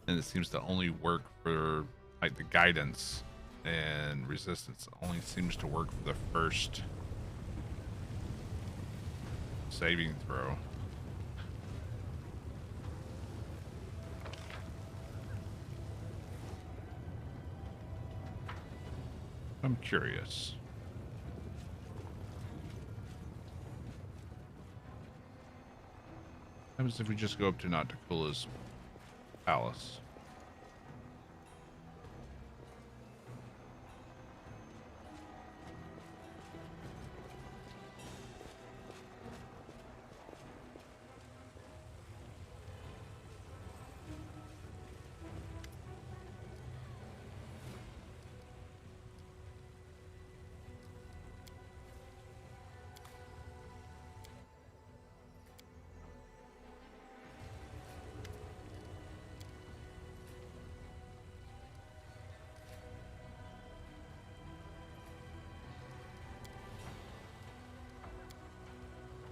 and it seems to only work for like the guidance and resistance. It only seems to work for the first saving throw. I'm curious. What happens if we just go up to Nocticula's palace?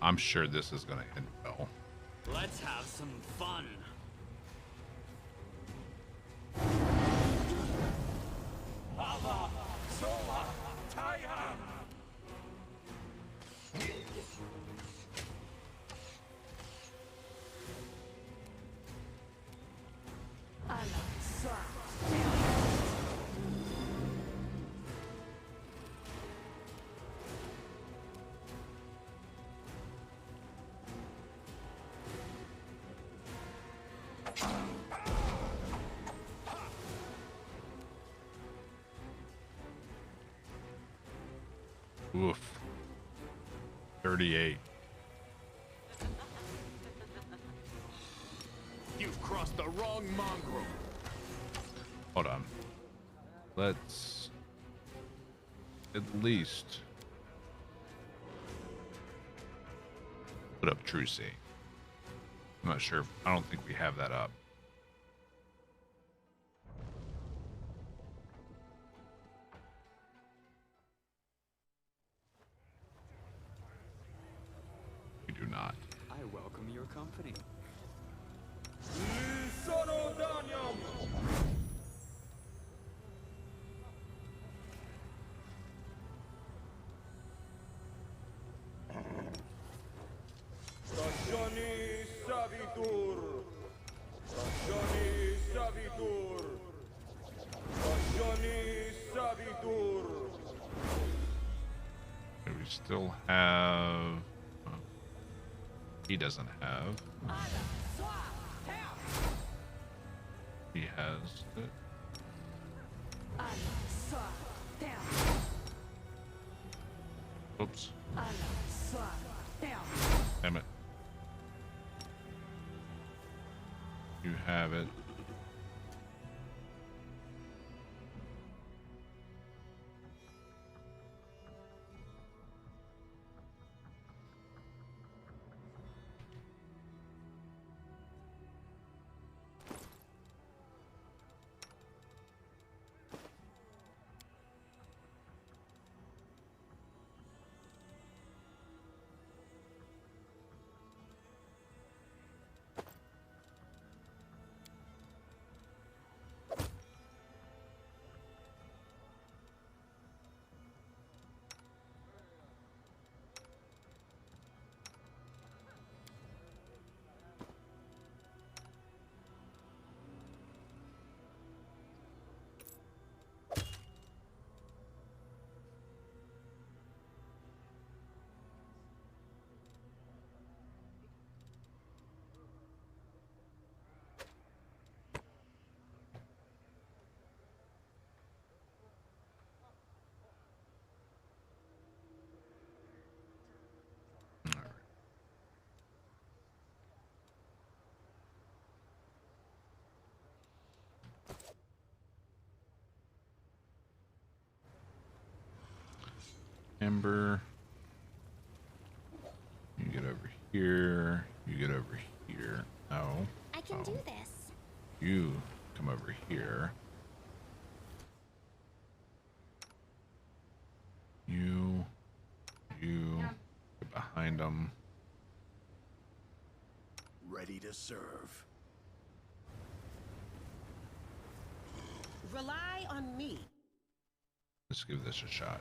I'm sure this is going to end well. Let's have some fun. Oof. 38. You've crossed the wrong mongrel. Hold on. Let's at least put up Trucy. I'm not sure. I don't think we have that up. We do not. I welcome your company. Okay, we still have. He doesn't have. He has it. Oops. Damn it. You have it. Amber, you get over here. You get over here. No. I can do this. You come over here. You get behind them. Ready to serve. Rely on me. Let's give this a shot.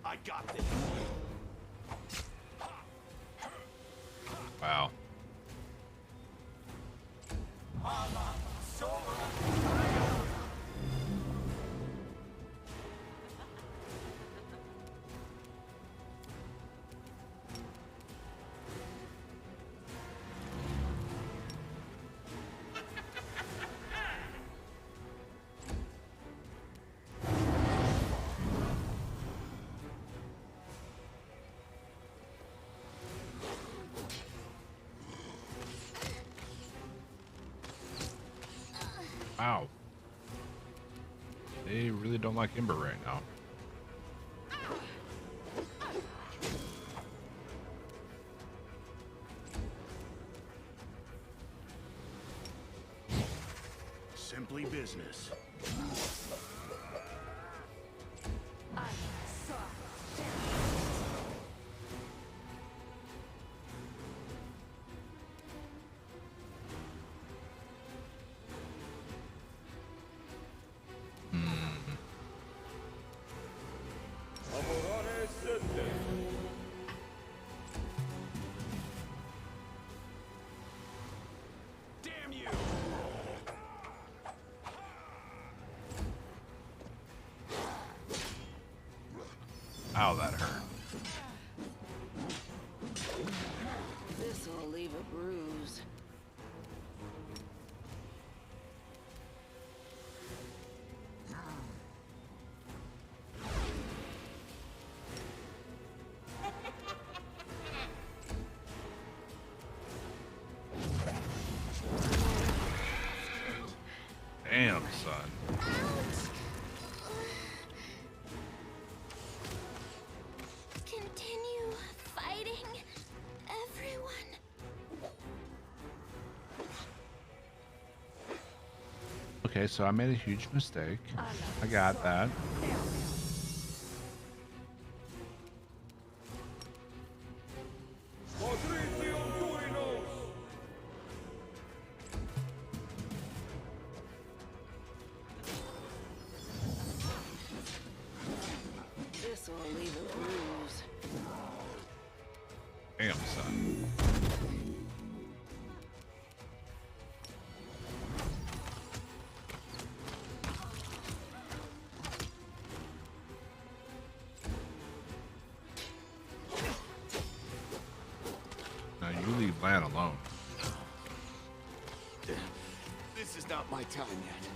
I got this. Wow. Wow. They really don't like Ember right now. Simply business. Damn you! Ow, that hurt. This will leave a bruise. Damn, son. Continue fighting, everyone. Okay, so I made a huge mistake. I got that. This will leave a bruise. Damn, son. Now you leave Lan alone. This is not my time yet.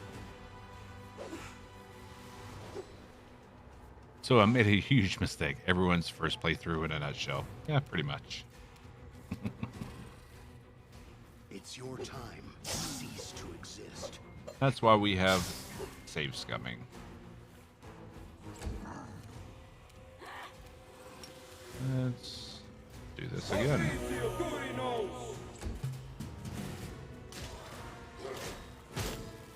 So I made a huge mistake. Everyone's first playthrough in a nutshell. Yeah, pretty much. It's your time. Cease to exist. That's why we have save scumming. Let's do this again.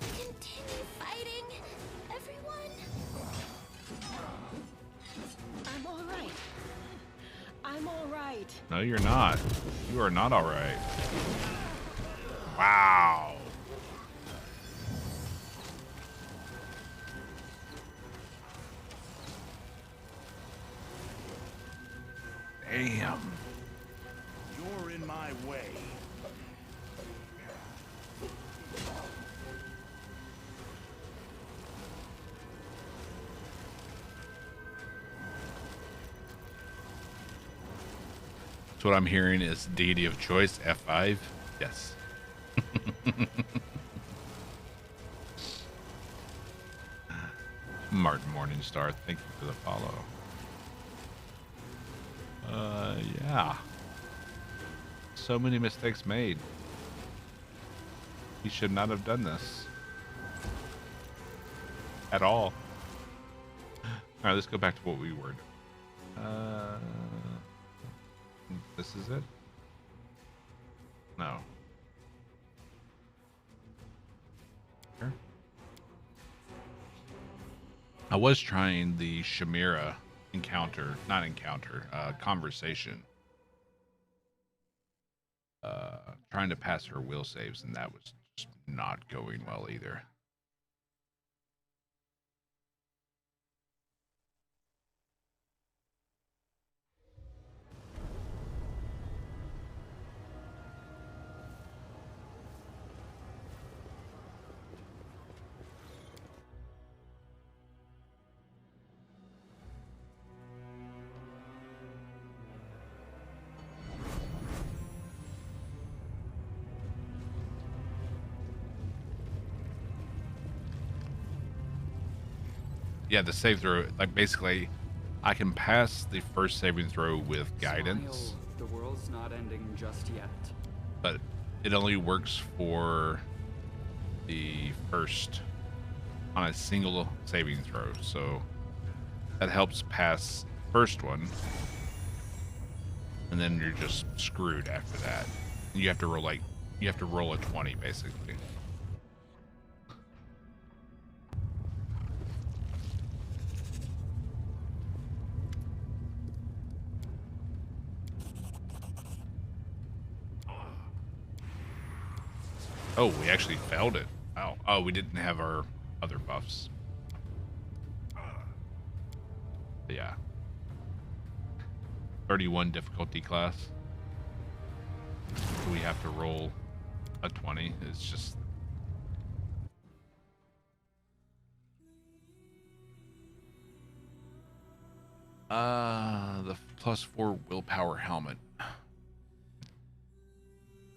Continue fighting, everyone. I'm all right. I'm all right. No, you're not. You are not all right. Wow. Damn. You're in my way. So what I'm hearing is deity of choice, F5. Yes. Martin Morningstar, thank you for the follow. Yeah. So many mistakes made. He should not have done this. At all. Alright, let's go back to what we were doing. This is it? No. Here? I was trying the Shamira conversation. Trying to pass her will saves, and that was just not going well either. Yeah, the save throw, like basically, I can pass the first saving throw with guidance, Smile, the world's not ending just yet. but it only works for the first on a single saving throw. So that helps pass first one, and then you're just screwed after that. You have to roll a 20 basically. Oh, we actually failed it. Oh, we didn't have our other buffs. Yeah. 31 difficulty class. We have to roll a 20. It's just... the +4 willpower helmet.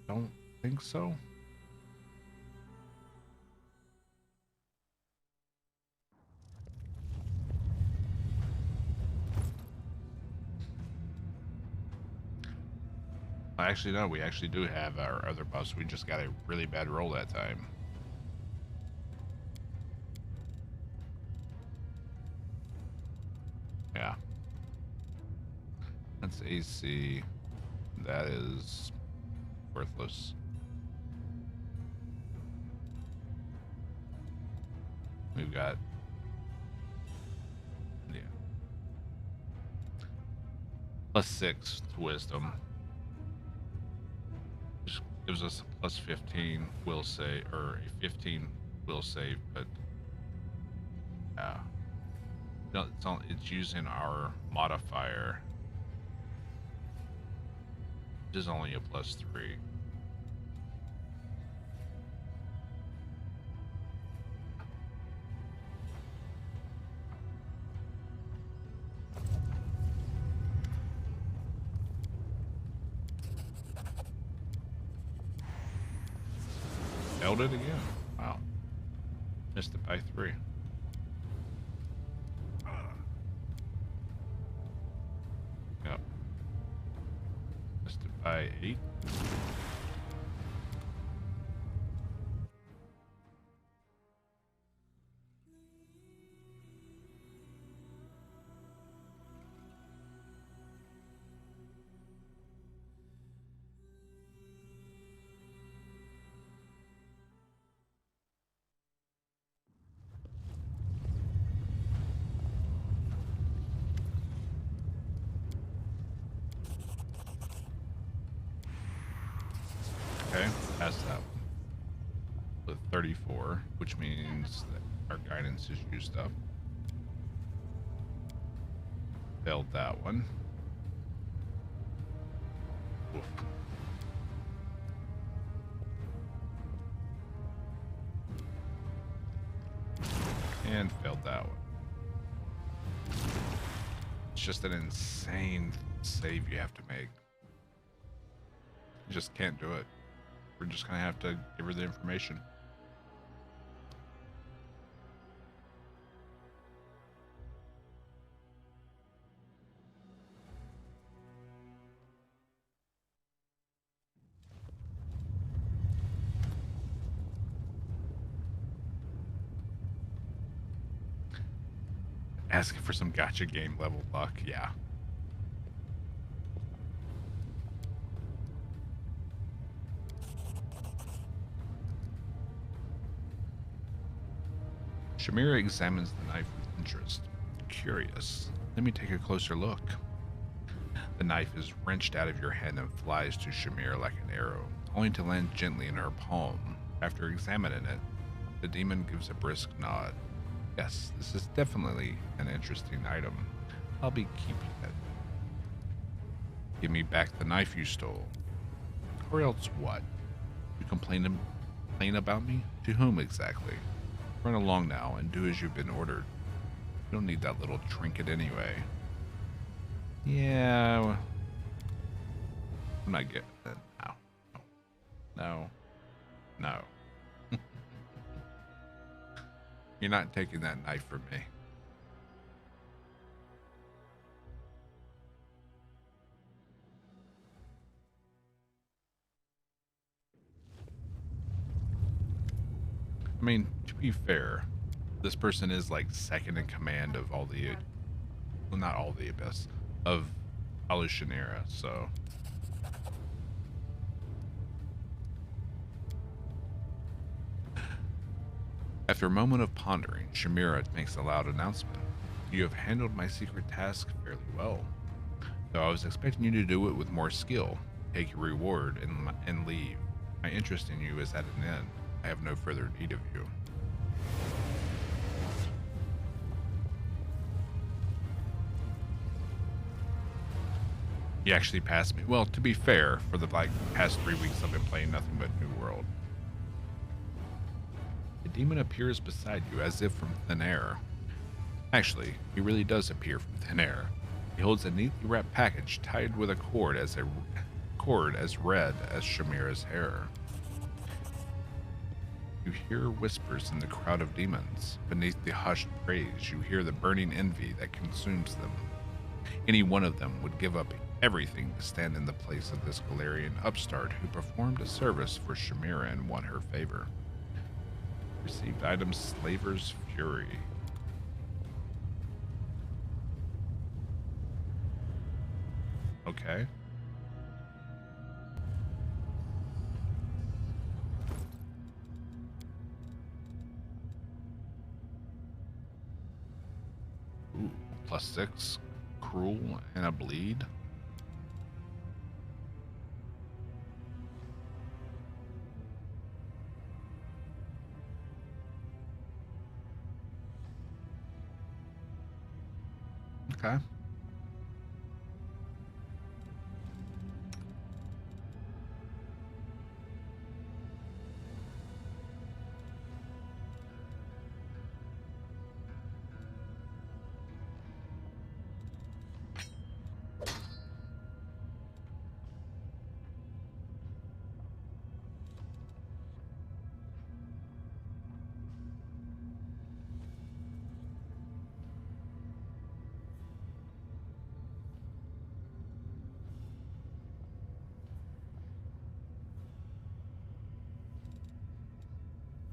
Don't think so. Actually, no, we actually do have our other buffs. We just got a really bad roll that time. Yeah. That's AC. That is worthless. We've got... yeah. +6 to wisdom. Just gives us a +15 will save, or a 15 will save, but yeah. No, it's using our modifier, which is only a +3. Failed it again. Wow. Missed it by 3. Yep. Missed it by 8. Okay, passed that one with 34, which means that our guidance is used up. Failed that one. Oof. And failed that one. It's just an insane save you have to make. You just can't do it. We're just gonna have to give her the information. Asking for some gacha game level luck, yeah. Shamira examines the knife with interest. Curious. Let me take a closer look. The knife is wrenched out of your hand and flies to Shamir like an arrow, only to land gently in her palm. After examining it, the demon gives a brisk nod. Yes, this is definitely an interesting item. I'll be keeping it. Give me back the knife you stole. Or else what? You complain about me? To whom exactly? Run along now and do as you've been ordered. You don't need that little trinket anyway. Yeah, well, I'm not getting it. No. You're not taking that knife from me. I mean, to be fair, this person is like second in command of all the, well, not all the Abyss, of Alushanira, so. After a moment of pondering, Shamira makes a loud announcement. You have handled my secret task fairly well, though I was expecting you to do it with more skill. Take your reward and leave. My interest in you is at an end. I have no further need of you. You actually passed me. Well, to be fair, for the past 3 weeks I've been playing nothing but New World. The demon appears beside you as if from thin air. Actually, he really does appear from thin air. He holds a neatly wrapped package tied with a cord as red as Shamira's hair. You hear whispers in the crowd of demons. Beneath the hushed praise, you hear the burning envy that consumes them. Any one of them would give up everything to stand in the place of this Galarian upstart who performed a service for Shamira and won her favor. Received item Slaver's Fury. Okay. Ooh, +6, cruel, and a bleed. Okay.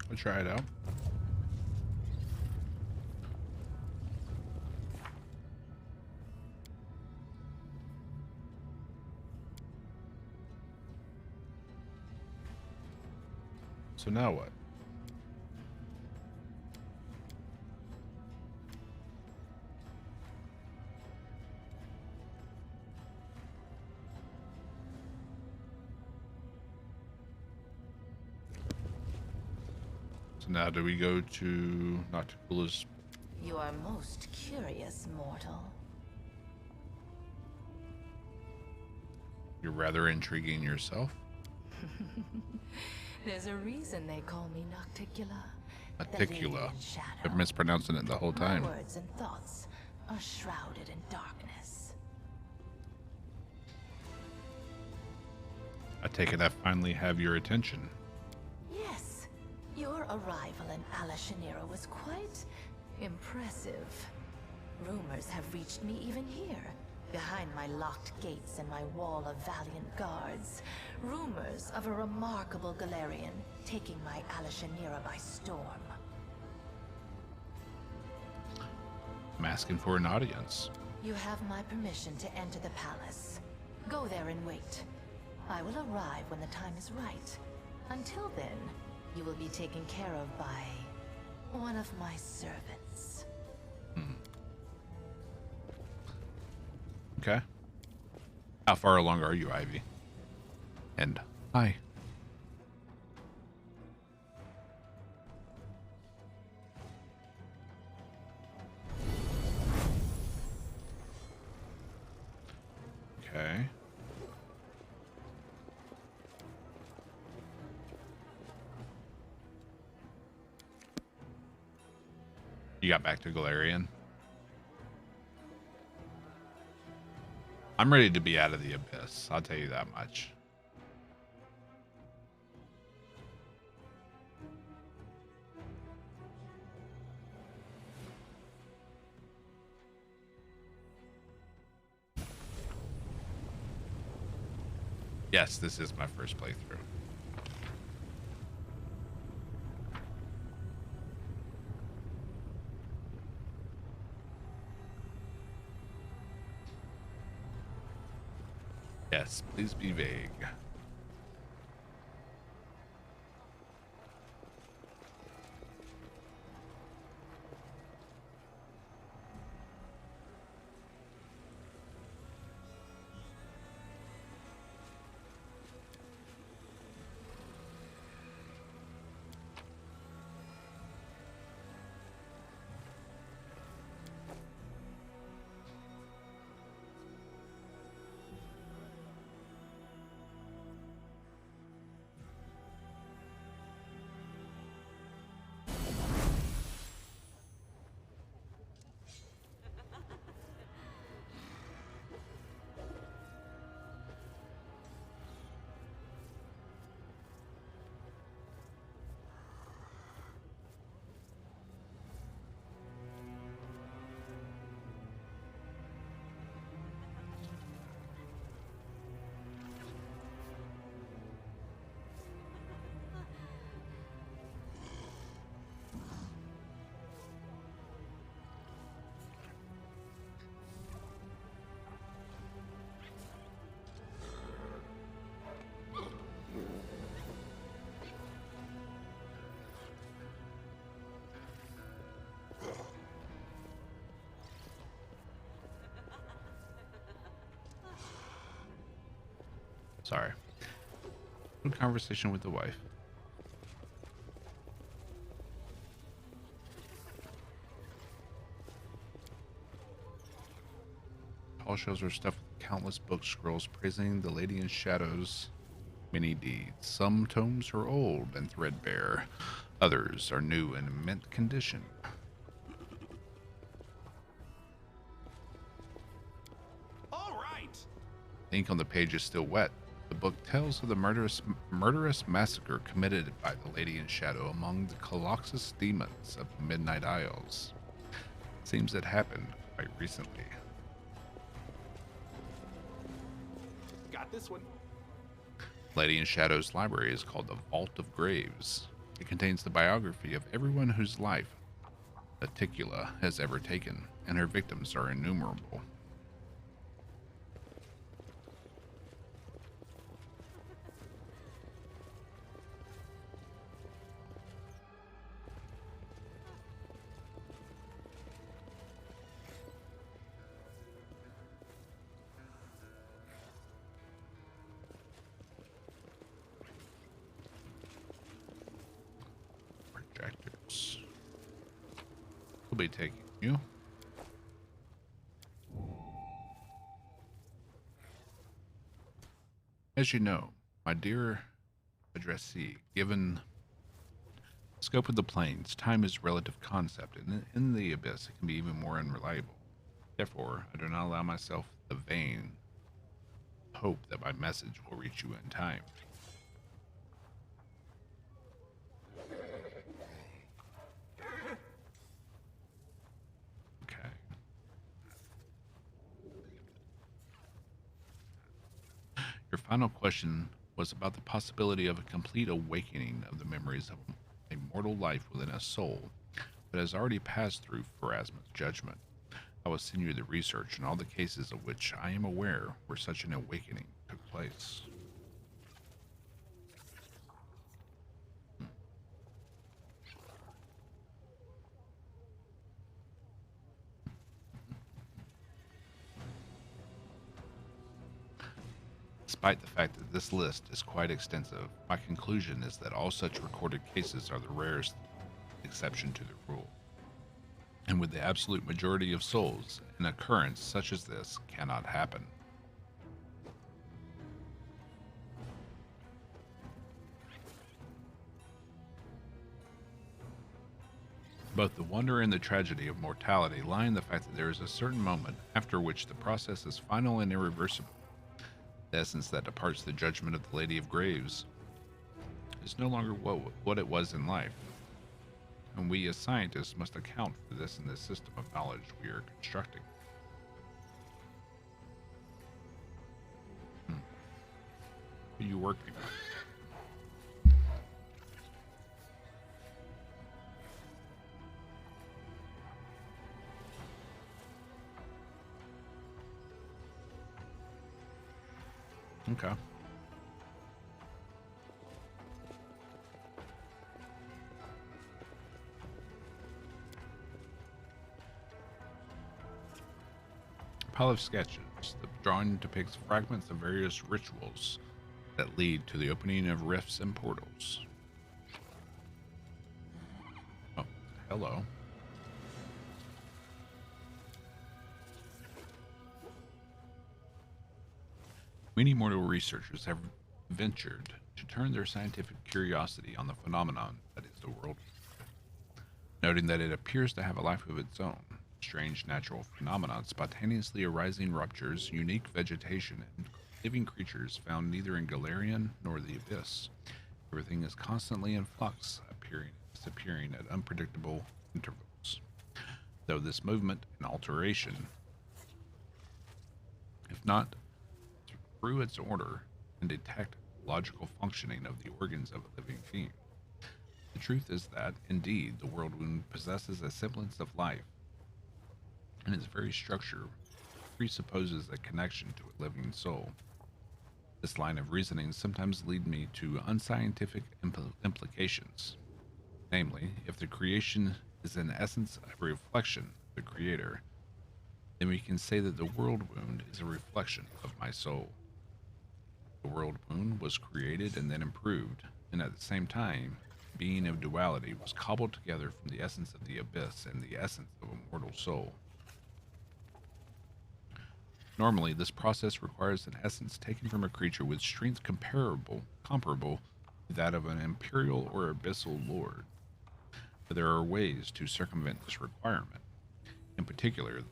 We'll try it out. So now what? So now do we go to Nocticula's? You are most curious, mortal. You're rather intriguing yourself. There's a reason they call me Nocticula. Nocticula. I've mispronouncing it the whole time. My words and thoughts are shrouded in darkness. I take it I finally have your attention. Yes, your arrival in Alashanira was quite impressive. Rumors have reached me even here, behind my locked gates and my wall of valiant guards. Rumors of a remarkable Galarian taking my Alashanira by storm. I'm asking for an audience. You have my permission to enter the palace. Go there and wait. I will arrive when the time is right. Until then, you will be taken care of by one of my servants. Okay. How far along are you, Ivy? And hi. Okay. You got back to Galarian? I'm ready to be out of the abyss. I'll tell you that much. Yes, this is my first playthrough. Yes, please be vague. Sorry. Good conversation with the wife. All shelves are stuffed with countless book scrolls praising the Lady in Shadow's many deeds. Some tomes are old and threadbare. Others are new and in mint condition. All right. The ink on the page is still wet. The book tells of the murderous massacre committed by the Lady in Shadow among the Colossus demons of the Midnight Isles. Seems it happened quite recently. Got this one. Lady in Shadow's library is called the Vault of Graves. It contains the biography of everyone whose life Aticula has ever taken, and her victims are innumerable. Projectors. We'll be taking you. As you know, my dear addressee, given the scope of the planes, time is a relative concept, and in the abyss it can be even more unreliable. Therefore, I do not allow myself the vain hope that my message will reach you in time. Okay. Your final question was about the possibility of a complete awakening of the memories of a mortal life within a soul that has already passed through Pharasma's judgment. I will send you the research and all the cases of which I am aware where such an awakening took place. Despite the fact that this list is quite extensive, my conclusion is that all such recorded cases are the rarest exception to the rule. And with the absolute majority of souls, an occurrence such as this cannot happen. Both the wonder and the tragedy of mortality lie in the fact that there is a certain moment after which the process is final and irreversible. The essence that departs the judgment of the Lady of Graves is no longer what it was in life, and we as scientists must account for this in this system of knowledge we are constructing. What are you working on? Okay. Pile of sketches. The drawing depicts fragments of various rituals that lead to the opening of rifts and portals. Oh, hello. Many mortal researchers have ventured to turn their scientific curiosity on the phenomenon that is the world, noting that it appears to have a life of its own. Strange natural phenomena, spontaneously arising ruptures, unique vegetation, and living creatures found neither in Galarian nor the Abyss. Everything is constantly in flux, appearing and disappearing at unpredictable intervals. Though this movement and alteration, if not through its order, and detect logical functioning of the organs of a living being. The truth is that, indeed, the world wound possesses a semblance of life, and its very structure presupposes a connection to a living soul. This line of reasoning sometimes leads me to unscientific implications. Namely, if the creation is in essence a reflection of the Creator, then we can say that the world wound is a reflection of my soul. The world wound was created and then improved, and at the same time, being of duality was cobbled together from the essence of the Abyss and the essence of a mortal soul. Normally, this process requires an essence taken from a creature with strength comparable to that of an imperial or abyssal lord. But there are ways to circumvent this requirement, in particular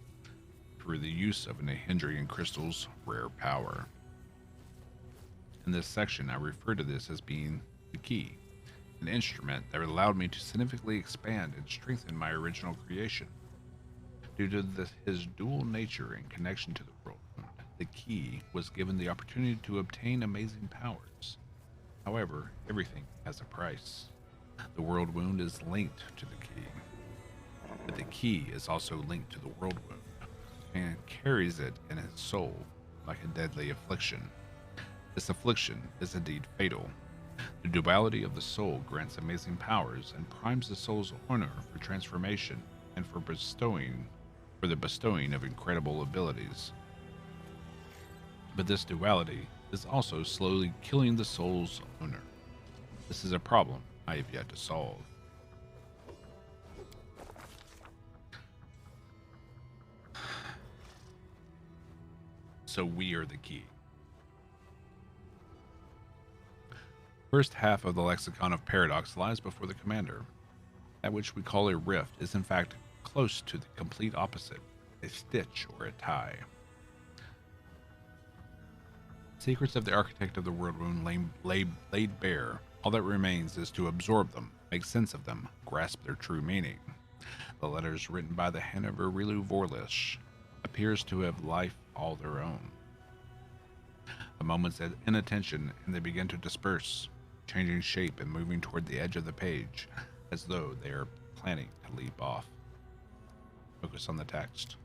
through the use of an Nahindrian crystal's rare power. In this section, I refer to this as being the key, an instrument that allowed me to significantly expand and strengthen my original creation. Due to his dual nature and connection to the world, the key was given the opportunity to obtain amazing powers. However, everything has a price. The world wound is linked to the key, but the key is also linked to the world wound, and carries it in his soul like a deadly affliction. This affliction is indeed fatal. The duality of the soul grants amazing powers and primes the soul's owner for transformation and for the bestowing of incredible abilities. But this duality is also slowly killing the soul's owner. This is a problem I have yet to solve. So we are the key. First half of the lexicon of paradox lies before the commander. That which we call a rift is in fact close to the complete opposite, a stitch or a tie. Secrets of the architect of the world wound laid bare. All that remains is to absorb them, make sense of them, grasp their true meaning. The letters written by the hand of Aurilu Vorlish appears to have life all their own. A moment's inattention and they begin to disperse, changing shape and moving toward the edge of the page, as though they are planning to leap off. Focus on the text.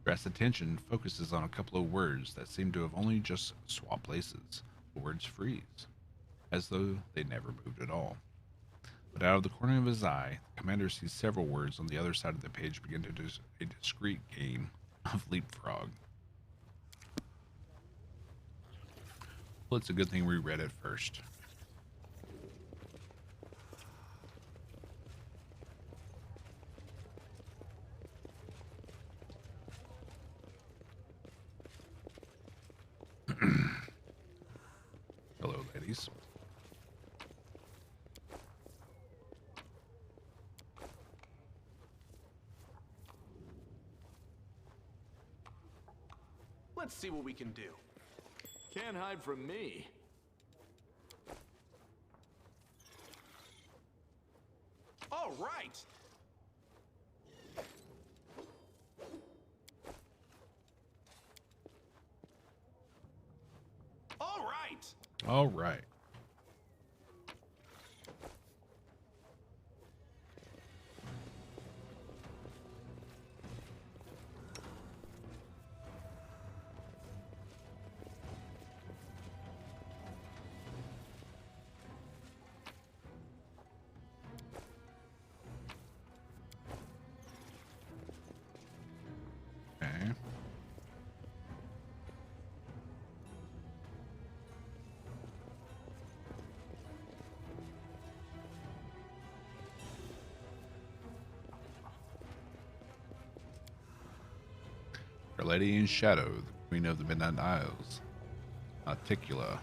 Dress attention focuses on a couple of words that seem to have only just swapped places. The words freeze, as though they never moved at all. But out of the corner of his eye, the commander sees several words on the other side of the page begin to do a discreet game of leapfrog. Well, it's a good thing we read it first. Hello, ladies. Let's see what we can do. Can't hide from me. All right. All right. All right. Okay. Our Lady in Shadow, the Queen of the Midnight Isles, Articula.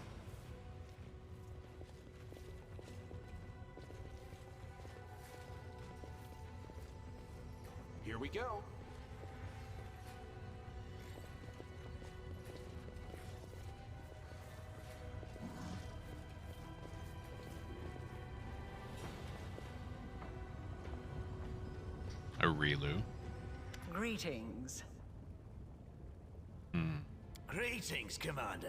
Here we go. Arilu. Greetings. Greetings, Commander.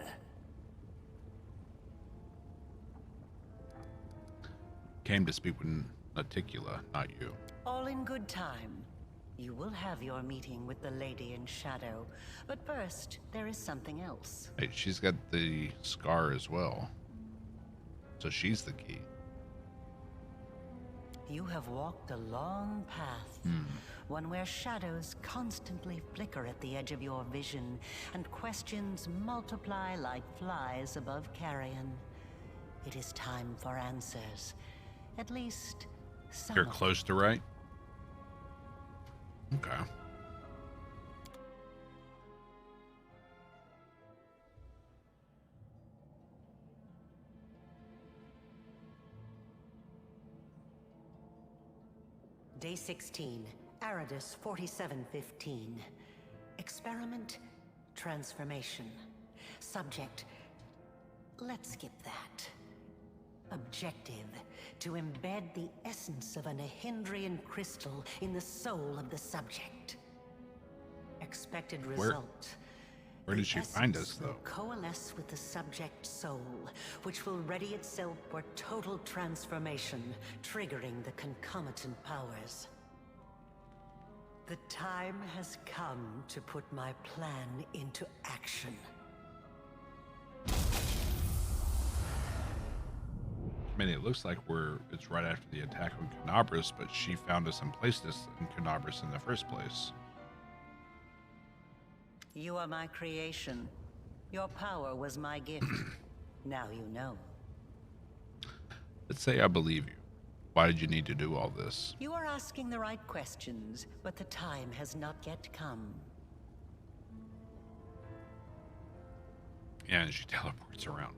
Came to speak with Articula, not you. All in good time. You will have your meeting with the Lady in Shadow. But first, there is something else. Hey, she's got the scar as well. So she's the key. You have walked a long path. One where shadows constantly flicker at the edge of your vision, and questions multiply like flies above carrion. It is time for answers. At least, some You're of close to right? Okay. Day 16, Aridus 4715. Experiment, transformation. Subject, let's skip that. Objective, to embed the essence of a Nahindrian crystal in the soul of the subject. Expected result. Where did she find us, though? Will coalesce with the subject's soul, which will ready itself for total transformation, triggering the concomitant powers. The time has come to put my plan into action. I mean, it looks like it's right after the attack on Canabras, but she found us and placed us in Canabras in the first place. You are my creation. Your power was my gift. Now you know. Let's say I believe you. Why did you need to do all this? You are asking the right questions, but the time has not yet come. Yeah, and she teleports around.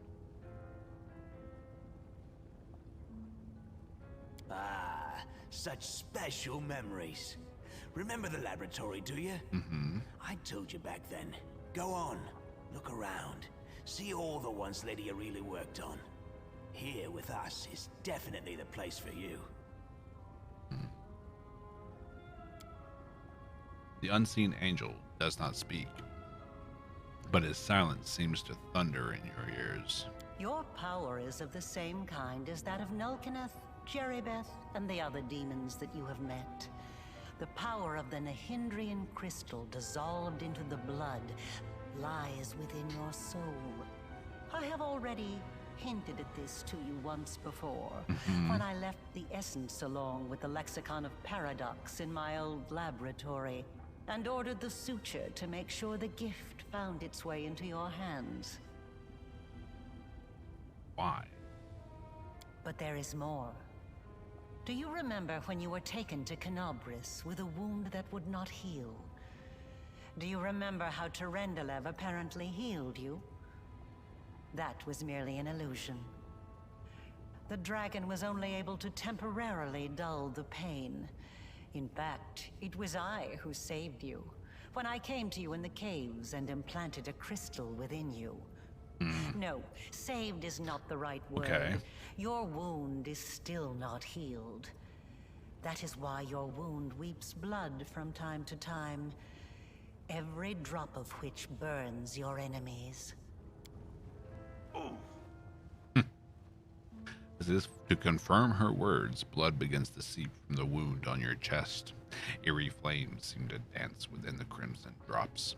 Ah, such special memories. Remember the laboratory, do you? Mm-hmm. I told you back then. Go on, look around. See all the ones Lady Aurelia worked on. Here with us is definitely the place for you. The unseen angel does not speak, but his silence seems to thunder in your ears. Your power is of the same kind as that of Nulkaneth, Jeribeth, and the other demons that you have met. The power of the Nahindrian crystal dissolved into the blood lies within your soul. I have already hinted at this to you once before, when I left the essence along with the lexicon of paradox in my old laboratory, and ordered the suture to make sure the gift found its way into your hands. why. But there is more. Do you remember when you were taken to Canobris with a wound that would not heal? Do you remember how Terendelev apparently healed you? That was merely an illusion. The dragon was only able to temporarily dull the pain. In fact, it was I who saved you, when I came to you in the caves and implanted a crystal within you. No, saved is not the right word. Okay. Your wound is still not healed. That is why your wound weeps blood from time to time, every drop of which burns your enemies. As if to confirm her words, blood begins to seep from the wound on your chest. Eerie flames seem to dance within the crimson drops.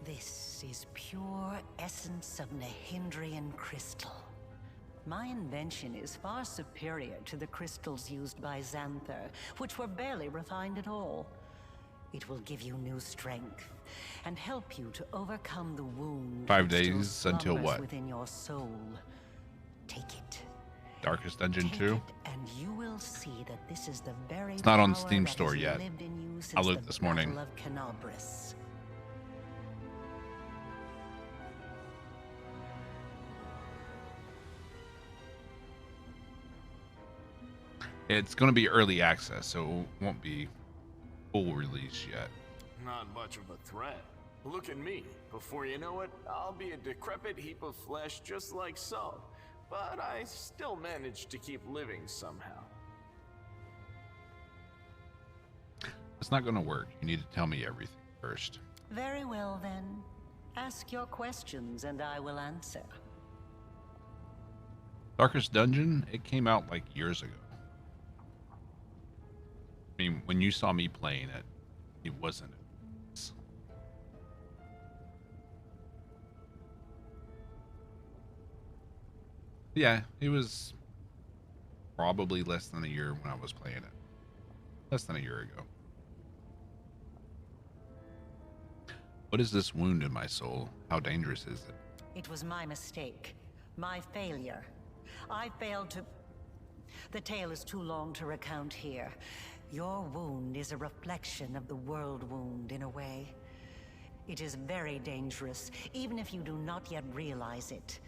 This is pure essence of Nahindrian crystal. My invention is far superior to the crystals used by Xanther, which were barely refined at all. It will give you new strength and help you to overcome the wound. 5 that still days until slumbers what? Within your soul. Take it. Darkest Dungeon Take 2? it, and you will see that this is the very It's not on power Steam that Store has yet. lived in you since I looked the this morning. Battle of Canobris. It's going to be early access, so it won't be full release yet. Not much of a threat. Look at me. Before you know it, I'll be a decrepit heap of flesh just like so. But I still managed to keep living somehow. It's not going to work. You need to tell me everything first. Very well, then. Ask your questions and I will answer. Darkest Dungeon, it came out like years ago. I mean, when you saw me playing it, it wasn't. Yeah, it was probably less than a year when I was playing it. Less than a year ago. What is this wound in my soul? How dangerous is it? It was my mistake. My failure. I failed to... The tale is too long to recount here. Your wound is a reflection of the world wound in a way. It is very dangerous, even if you do not yet realize it.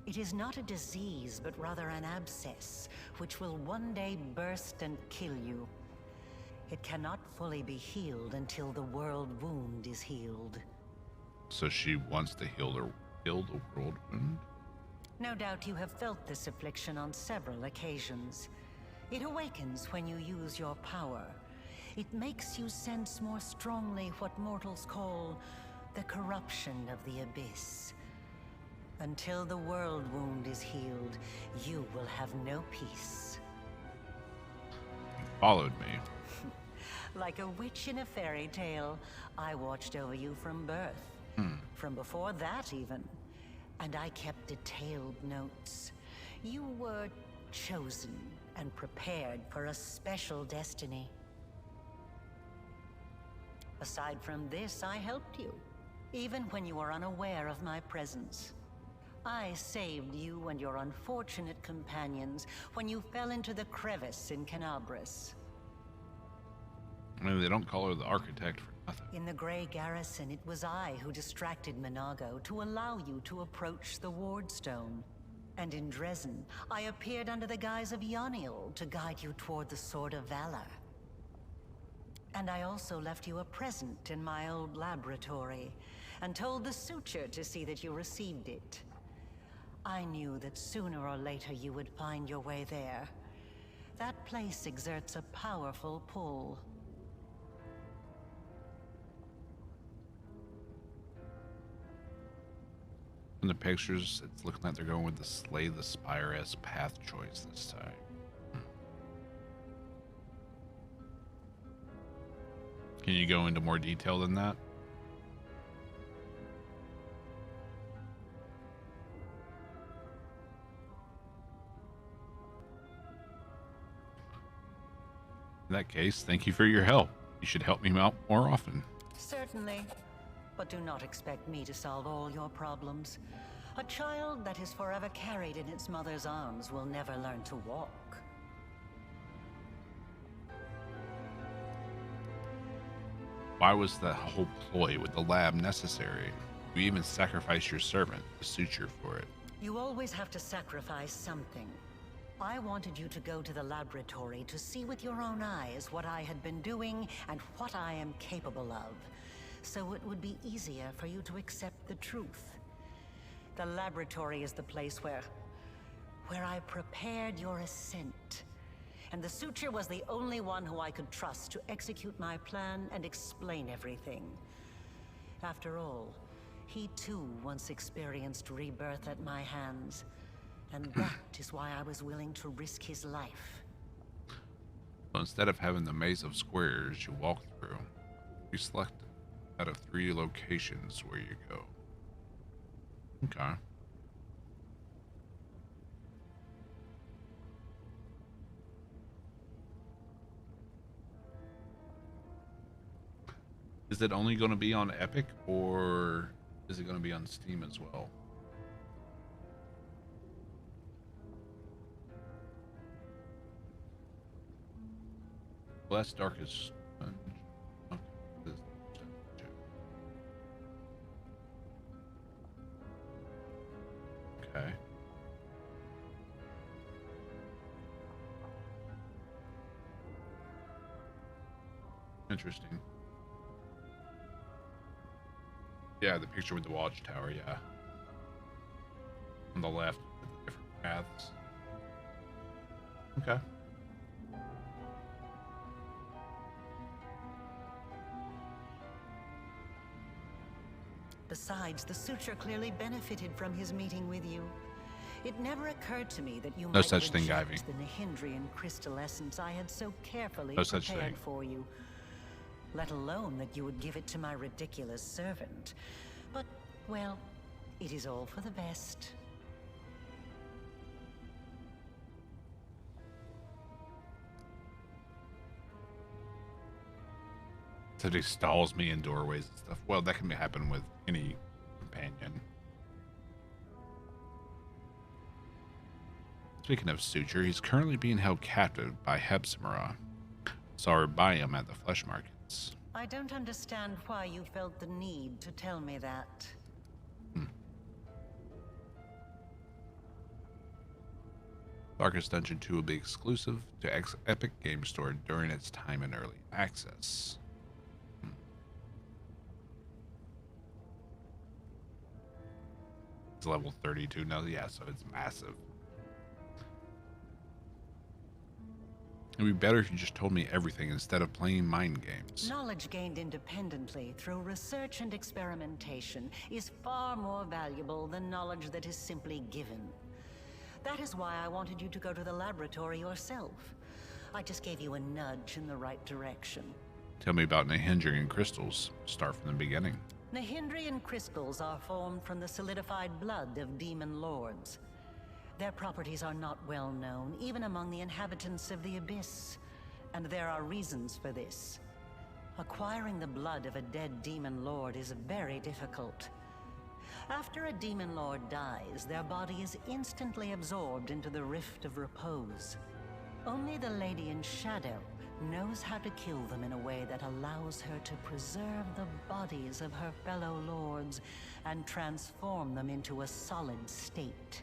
It is not a disease, but rather an abscess, which will one day burst and kill you. It cannot fully be healed until the world wound is healed. So she wants to heal the world wound? No doubt you have felt this affliction on several occasions. It awakens when you use your power. It makes you sense more strongly what mortals call the corruption of the abyss. Until the world wound is healed, you will have no peace. You followed me. Like a witch in a fairy tale, I watched over you from birth. From before that, even. And I kept detailed notes. You were chosen and prepared for a special destiny. Aside from this, I helped you, even when you were unaware of my presence. I saved you and your unfortunate companions when you fell into the crevice in Canobris. I mean, they don't call her the architect for nothing. In the Grey Garrison, it was I who distracted Minago to allow you to approach the Wardstone. And in Dresden, I appeared under the guise of Yoniel to guide you toward the Sword of Valor. And I also left you a present in my old laboratory, and told the Suture to see that you received it. I knew that sooner or later you would find your way there. That place exerts a powerful pull. In the pictures, it's looking like they're going with the Slay the Spire-esque path choice this time. Can you go into more detail than that? In that case, thank you for your help. You should help me out more often. Certainly. But do not expect me to solve all your problems. A child that is forever carried in its mother's arms will never learn to walk. Why was the whole ploy with the lab necessary? You even sacrificed your servant, the suture, for it. You always have to sacrifice something. I wanted you to go to the laboratory to see with your own eyes what I had been doing and what I am capable of, so it would be easier for you to accept the truth. The laboratory is the place where I prepared your ascent. And the suture was the only one who I could trust to execute my plan and explain everything. After all, he too once experienced rebirth at my hands. And that is why I was willing to risk his life. So instead of having the maze of squares you walk through, you select out of 3 locations where you go. Okay. Is it only going to be on Epic, or is it going to be on Steam as well? Well, that's Darkest Dungeon. Okay. Interesting. Yeah, the picture with the watchtower, yeah. On the left, with the different paths. Okay. Besides, the suture clearly benefited from his meeting with you. It never occurred to me that you No might such thing, reject Ivy. the Nehindrian crystal essence I had so carefully No such prepared thing. for you. Let alone that you would give it to my ridiculous servant. But, well, it is all for the best. So he stalls me in doorways and stuff. Well, that can happen with any companion. Speaking of suture, he's currently being held captive by Hepzibah. Sorry, buy him at the flesh markets. I don't understand why you felt the need to tell me that. Darkest Dungeon 2 will be exclusive to Epic Game Store during its time in early access. It's level 32 now, yeah, so it's massive. It'd be better if you just told me everything instead of playing mind games. Knowledge gained independently through research and experimentation is far more valuable than knowledge that is simply given. That is why I wanted you to go to the laboratory yourself. I just gave you a nudge in the right direction. Tell me about Nehindrian crystals. Start from the beginning. Nehindrian crystals are formed from the solidified blood of demon lords. Their properties are not well known, even among the inhabitants of the Abyss. And there are reasons for this. Acquiring the blood of a dead demon lord is very difficult. After a demon lord dies, their body is instantly absorbed into the Rift of Repose. Only the Lady in Shadow knows how to kill them in a way that allows her to preserve the bodies of her fellow lords and transform them into a solid state.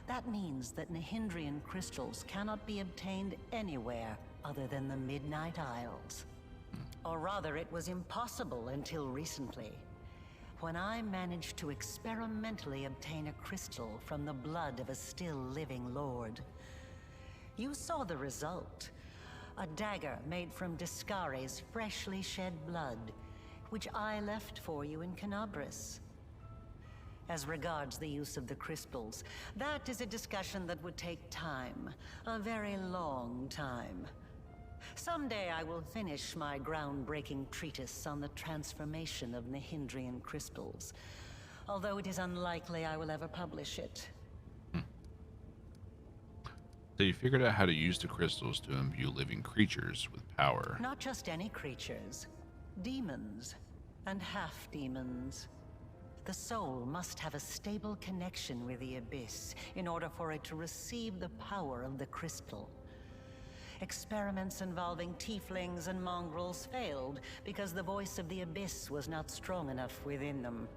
That means that Nehindrian crystals cannot be obtained anywhere other than the Midnight Isles. Or rather, it was impossible until recently, when I managed to experimentally obtain a crystal from the blood of a still living lord. You saw the result. A dagger made from Discare's freshly shed blood, which I left for you in Canabris. As regards the use of the crystals, that is a discussion that would take time, a very long time. Someday I will finish my groundbreaking treatise on the transformation of Nehindrian crystals, although it is unlikely I will ever publish it. So you figured out how to use the crystals to imbue living creatures with power. Not just any creatures, demons and half-demons. The soul must have a stable connection with the Abyss in order for it to receive the power of the crystal. Experiments involving tieflings and mongrels failed because the voice of the Abyss was not strong enough within them.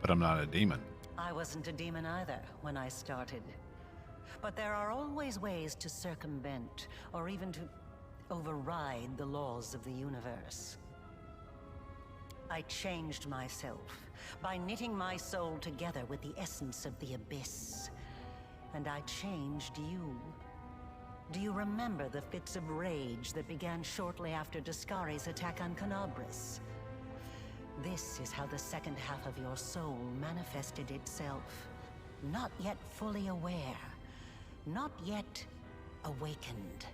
But I'm not a demon. I wasn't a demon either when I started. But there are always ways to circumvent, or even to override the laws of the universe. I changed myself by knitting my soul together with the essence of the Abyss. And I changed you. Do you remember the fits of rage that began shortly after Discari's attack on Canabris? This is how the second half of your soul manifested itself. Not yet fully aware. Not yet awakened.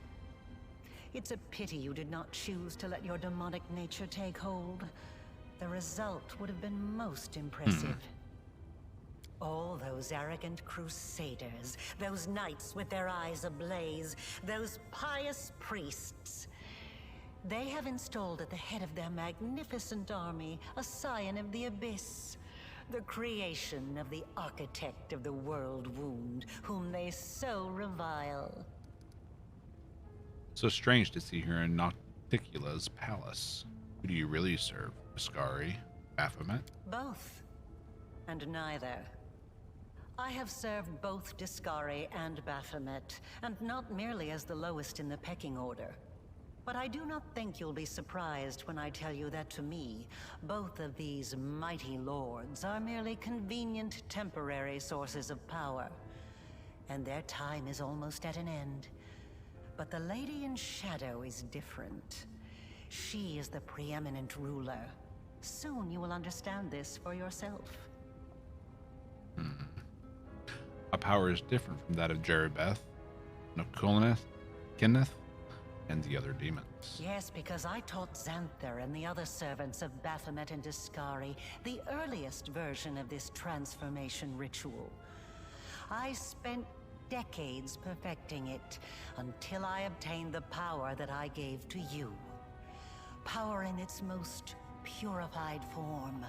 It's a pity you did not choose to let your demonic nature take hold. The result would have been most impressive. All those arrogant crusaders, those knights with their eyes ablaze, those pious priests. They have installed at the head of their magnificent army a scion of the Abyss, the creation of the architect of the world wound, whom they so revile. So strange to see her in Nocticula's palace. Who do you really serve? Discari? Baphomet? Both. And neither. I have served both Discari and Baphomet, and not merely as the lowest in the pecking order. But I do not think you'll be surprised when I tell you that to me, both of these mighty lords are merely convenient temporary sources of power. And their time is almost at an end. But the Lady in Shadow is different. She is the preeminent ruler. Soon you will understand this for yourself. My power is different from that of Jeribeth, Nokulnith, Kenneth, and the other demons. Yes, because I taught Xanther and the other servants of Baphomet and Discari the earliest version of this transformation ritual. I spent decades perfecting it until I obtained the power that I gave to you. Power in its most purified form,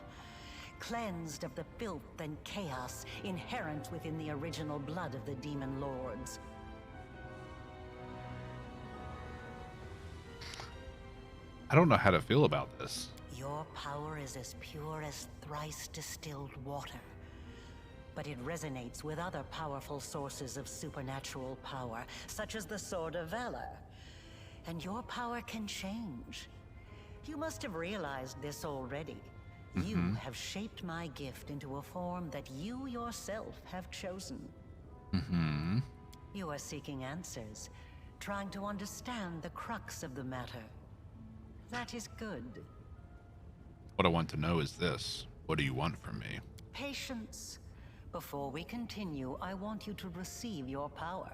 cleansed of the filth and chaos inherent within the original blood of the demon lords. I don't know how to feel about this. Your power is as pure as thrice distilled water, but it resonates with other powerful sources of supernatural power, such as the Sword of Valor. And your power can change. You must have realized this already. You have shaped my gift into a form that you yourself have chosen. You are seeking answers, trying to understand the crux of the matter. That is good. What I want to know is this. What do you want from me? Patience. Before we continue, I want you to receive your power.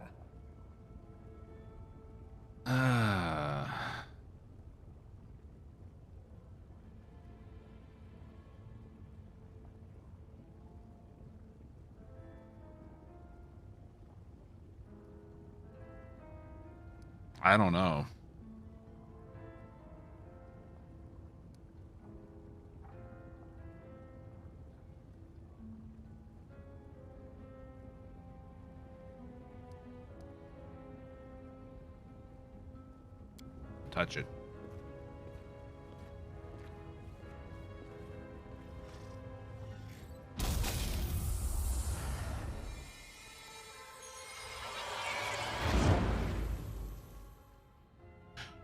I don't know. Touch it.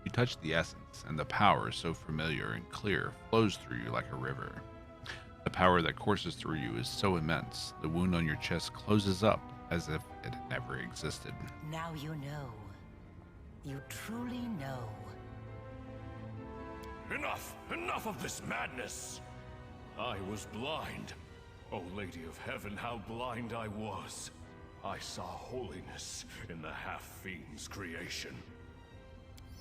You touch the essence, and the power, so familiar and clear, flows through you like a river. The power that courses through you is so immense, the wound on your chest closes up as if it had never existed. Now you know. You truly know. Enough! Enough of this madness! I was blind. O Lady of Heaven, how blind I was. I saw holiness in the half-fiend's creation.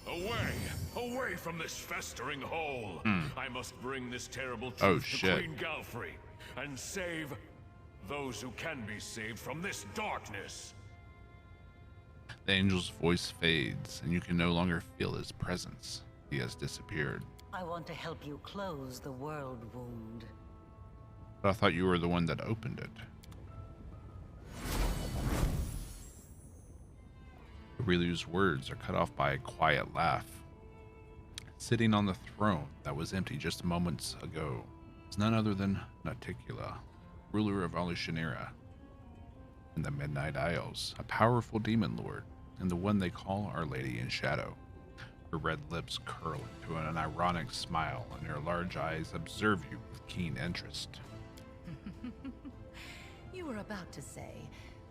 Away! Away from this festering hole! I must bring this terrible truth to Queen Galfrey and save those who can be saved from this darkness. The angel's voice fades, and you can no longer feel his presence. He has disappeared. I want to help you close the world wound. But I thought you were the one that opened it. Aureliu's words are cut off by a quiet laugh. Sitting on the throne that was empty just moments ago is none other than Nauticula, ruler of Alushanira in the Midnight Isles, a powerful demon lord, and the one they call Our Lady in Shadow. Her red lips curl into an ironic smile, and her large eyes observe you with keen interest. You were about to say,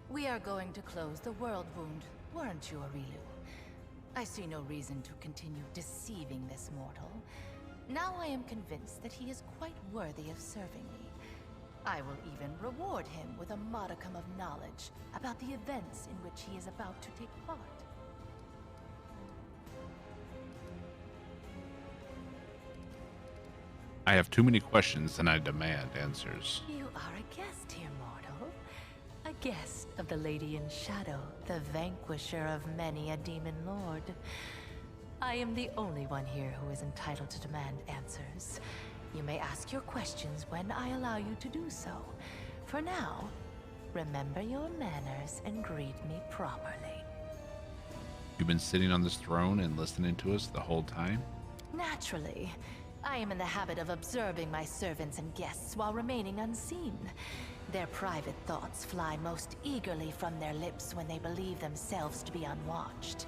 we are going to close the world wound, weren't you, Aureliu? I see no reason to continue deceiving this mortal. Now I am convinced that he is quite worthy of serving me. I will even reward him with a modicum of knowledge about the events in which he is about to take part. I have too many questions and I demand answers. You are a guest here, mortal. A guest of the Lady in Shadow, the vanquisher of many a demon lord. I am the only one here who is entitled to demand answers. You may ask your questions when I allow you to do so. For now, remember your manners and greet me properly. You've been sitting on this throne and listening to us the whole time? Naturally. I am in the habit of observing my servants and guests while remaining unseen. Their private thoughts fly most eagerly from their lips when they believe themselves to be unwatched.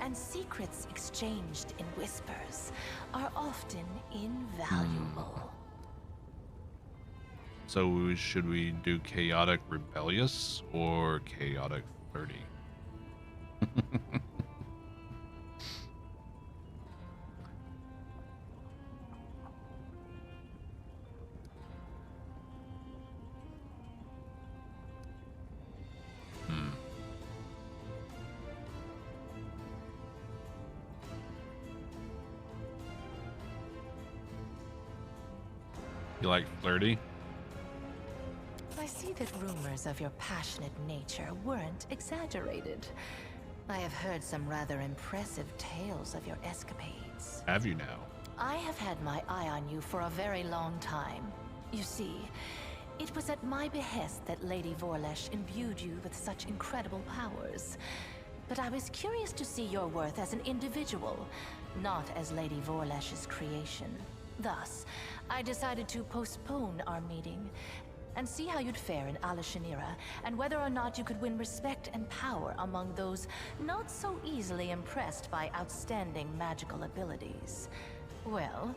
And secrets exchanged in whispers are often invaluable. So should we do chaotic rebellious or chaotic flirty? You like flirty? I see that rumors of your passionate nature weren't exaggerated. I have heard some rather impressive tales of your escapades. Have you now? I have had my eye on you for a very long time. You see, it was at my behest that Lady Vorlesh imbued you with such incredible powers. But I was curious to see your worth as an individual, not as Lady Vorlesh's creation. Thus, I decided to postpone our meeting and see how you'd fare in Alushanira, and whether or not you could win respect and power among those not so easily impressed by outstanding magical abilities. Well,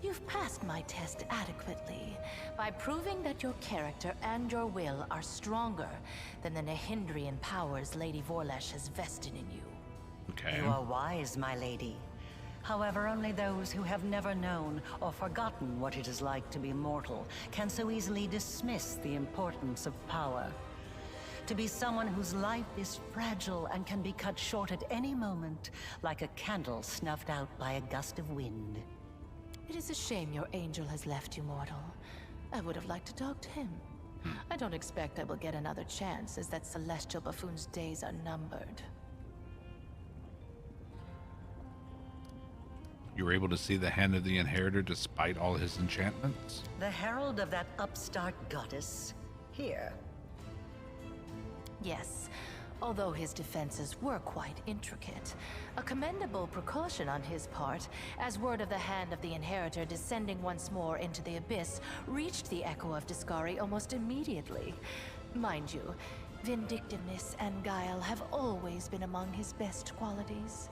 you've passed my test adequately by proving that your character and your will are stronger than the Nahindrian powers Lady Vorlesh has vested in you. Okay. You are wise, my lady. However, only those who have never known or forgotten what it is like to be mortal can so easily dismiss the importance of power. To be someone whose life is fragile and can be cut short at any moment, like a candle snuffed out by a gust of wind. It is a shame your angel has left you, mortal. I would have liked to talk to him. I don't expect I will get another chance, as that celestial buffoon's days are numbered. You were able to see the hand of the inheritor despite all his enchantments? The herald of that upstart goddess. Here. Yes, although his defenses were quite intricate. A commendable precaution on his part, as word of the hand of the inheritor descending once more into the abyss reached the Echo of Discari almost immediately. Mind you, vindictiveness and guile have always been among his best qualities.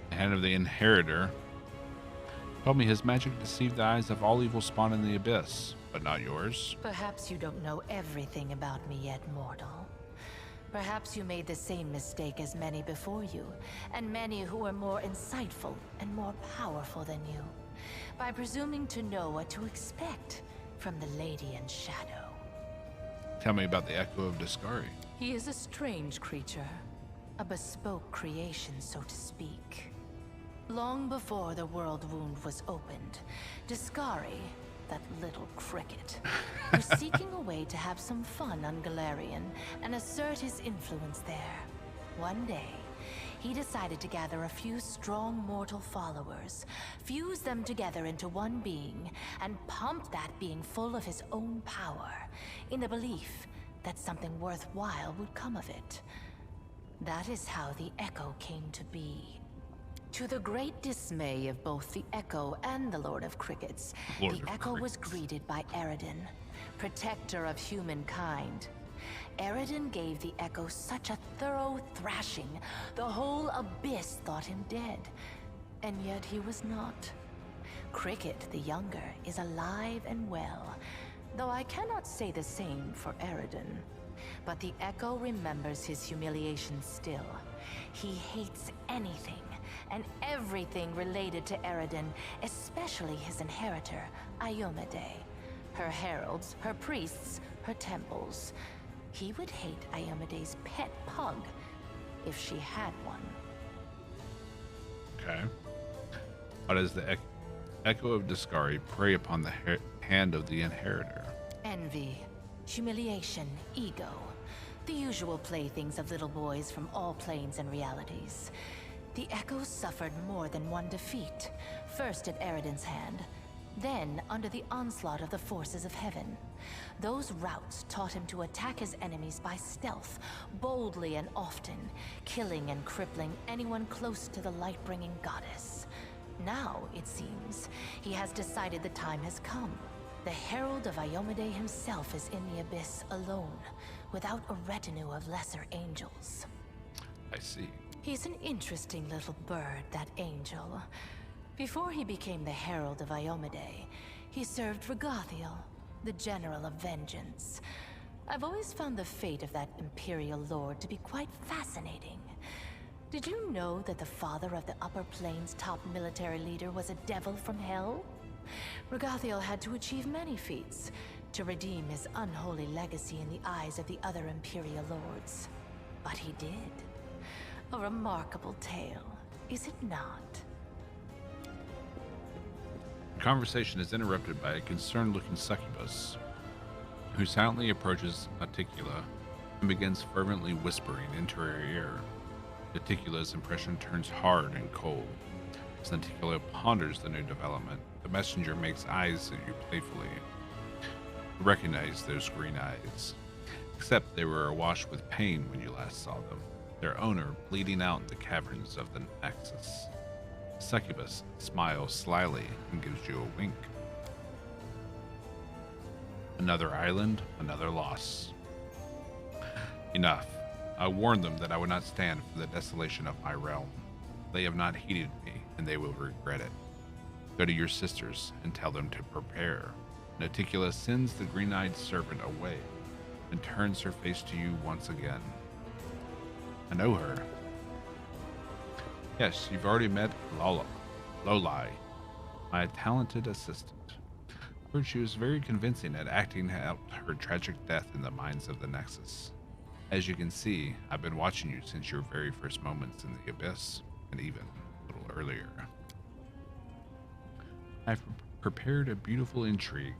The hand of the inheritor told me his magic deceived the eyes of all evil spawn in the abyss, but not yours. Perhaps you don't know everything about me yet, mortal. Perhaps you made the same mistake as many before you, and many who were more insightful and more powerful than you, by presuming to know what to expect from the Lady in Shadow. Tell me about the Echo of Discari. He is a strange creature, a bespoke creation, so to speak. Long before the world wound was opened, Discari, that little cricket, was seeking a way to have some fun on Galarian and assert his influence there. One day, he decided to gather a few strong mortal followers, fuse them together into one being, and pump that being full of his own power, in the belief that something worthwhile would come of it. That is how the Echo came to be. To the great dismay of both the Echo and the Lord of Crickets, the Echo was greeted by Eredin, protector of humankind. Eredin gave the Echo such a thorough thrashing, the whole Abyss thought him dead. And yet he was not. Cricket, the younger, is alive and well, though I cannot say the same for Eredin. But the Echo remembers his humiliation still. He hates anything and everything related to Eredin, especially his inheritor, Iomedae. Her heralds, her priests, her temples. He would hate Iomedae's pet pug, if she had one. Okay. How does the Echo of Discari prey upon the hand of the inheritor? Envy, humiliation, ego. The usual playthings of little boys from all planes and realities. The Echo suffered more than one defeat. First at Eredin's hand, then under the onslaught of the forces of heaven. Those routes taught him to attack his enemies by stealth, boldly and often, killing and crippling anyone close to the light-bringing goddess. Now, it seems, he has decided the time has come. The Herald of Iomedae himself is in the Abyss alone, without a retinue of lesser angels. I see. He's an interesting little bird, that angel. Before he became the Herald of Iomedae, he served Regathiel, the General of Vengeance. I've always found the fate of that Imperial Lord to be quite fascinating. Did you know that the father of the Upper Plains' top military leader was a devil from hell? Regathiel had to achieve many feats to redeem his unholy legacy in the eyes of the other Imperial Lords. But he did. A remarkable tale, is it not? The conversation is interrupted by a concerned-looking succubus, who silently approaches Naticula and begins fervently whispering into her ear. Naticula's impression turns hard and cold. As Naticula ponders the new development, the messenger makes eyes at you playfully. You recognize those green eyes, except they were awash with pain when you last saw them, their owner bleeding out in the caverns of the Nexus. Succubus smiles slyly and gives you a wink. Another island, another loss. Enough. I warned them that I would not stand for the desolation of my realm. They have not heeded me, and they will regret it. Go to your sisters and tell them to prepare. Naticula sends the green-eyed servant away and turns her face to you once again. I know her. Yes, you've already met Lolai, my talented assistant. Heard she was very convincing at acting out her tragic death in the minds of the Nexus. As you can see, I've been watching you since your very first moments in the Abyss, and even a little earlier. I've prepared a beautiful intrigue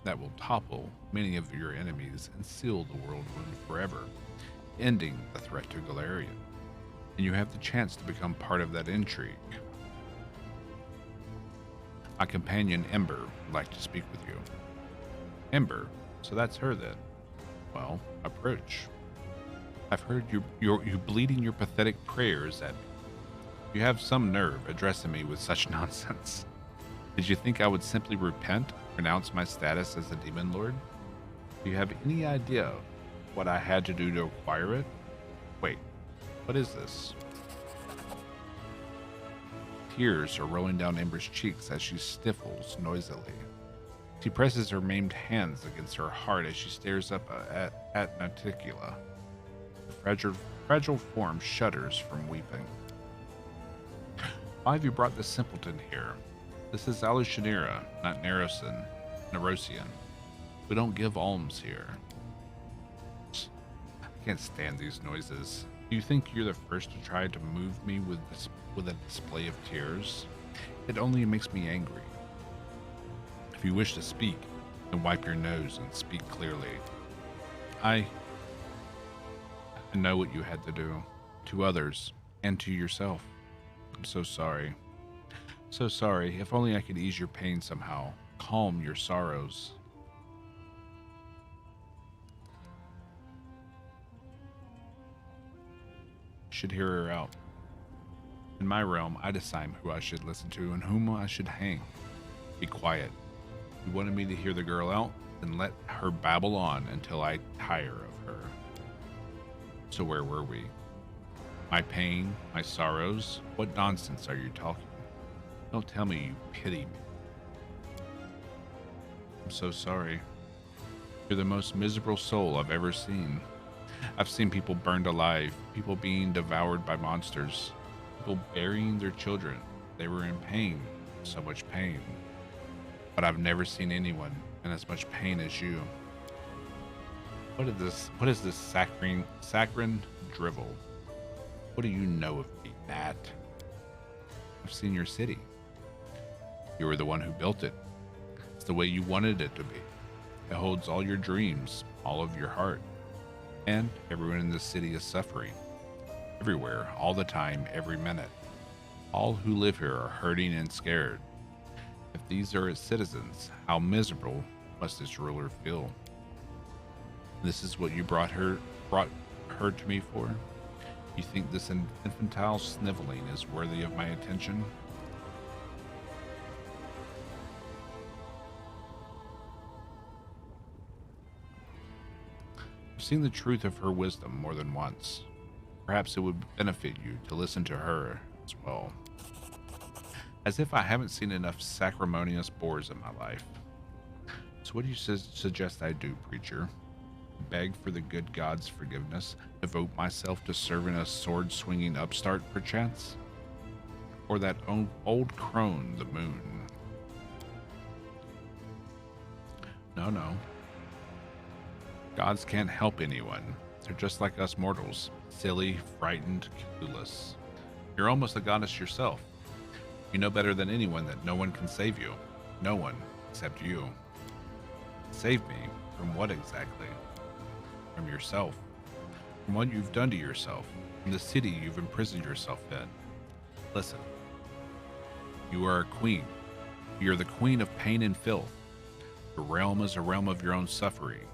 that will topple many of your enemies and seal the world wound forever, ending the threat to Galarian. And you have the chance to become part of that intrigue. My companion Ember would like to speak with you. Ember? So that's her then. Well, approach. I've heard you bleeding your pathetic prayers at me. You have some nerve addressing me with such nonsense. Did you think I would simply repent, renounce my status as a demon lord? Do you have any idea what I had to do to acquire it? Wait, what is this? Tears are rolling down Ember's cheeks as she sniffles noisily. She presses her maimed hands against her heart as she stares up at Naticula. Her fragile form shudders from weeping. Why have you brought this simpleton here? This is Alushanira, not Nerosian. We don't give alms here. I can't stand these noises. Do you think you're the first to try to move me with a display of tears? It only makes me angry. If If you wish to speak, then wipe your nose and speak clearly. I know what you had to do, to others, and to yourself. I'm so sorry. So sorry. If only I could ease your pain somehow, calm your sorrows. Should hear her out. In my realm, I decide who I should listen to and whom I should hang. Be quiet. You wanted me to hear the girl out? Then let her babble on until I tire of her. So where were we? My pain, my sorrows? What nonsense are you talking? Don't tell me you pity me. I'm so sorry. You're the most miserable soul I've ever seen. I've seen people burned alive, people being devoured by monsters, people burying their children. They were in pain, so much pain. But I've never seen anyone in as much pain as you. What is this saccharine drivel? What do you know of me, Nat? I've seen your city. You were the one who built it. It's the way you wanted it to be. It holds all your dreams, all of your heart. And everyone in this city is suffering. Everywhere, all the time, every minute. All who live here are hurting and scared. If these are its citizens, how miserable must its ruler feel? This is what you brought her to me for? You think this infantile sniveling is worthy of my attention? I've seen the truth of her wisdom more than once. Perhaps it would benefit you to listen to her as well. As if I haven't seen enough sacrimonious bores in my life. So what do you suggest I do, preacher? Beg for the good God's forgiveness? Devote myself to serving a sword-swinging upstart, perchance? Or that old crone, the moon? No. Gods can't help anyone. They're just like us mortals. Silly, frightened, clueless. You're almost a goddess yourself. You know better than anyone that no one can save you. No one, except you. Save me? From what exactly? From yourself. From what you've done to yourself. From the city you've imprisoned yourself in. Listen. You are a queen. You're the queen of pain and filth. Your realm is a realm of your own suffering.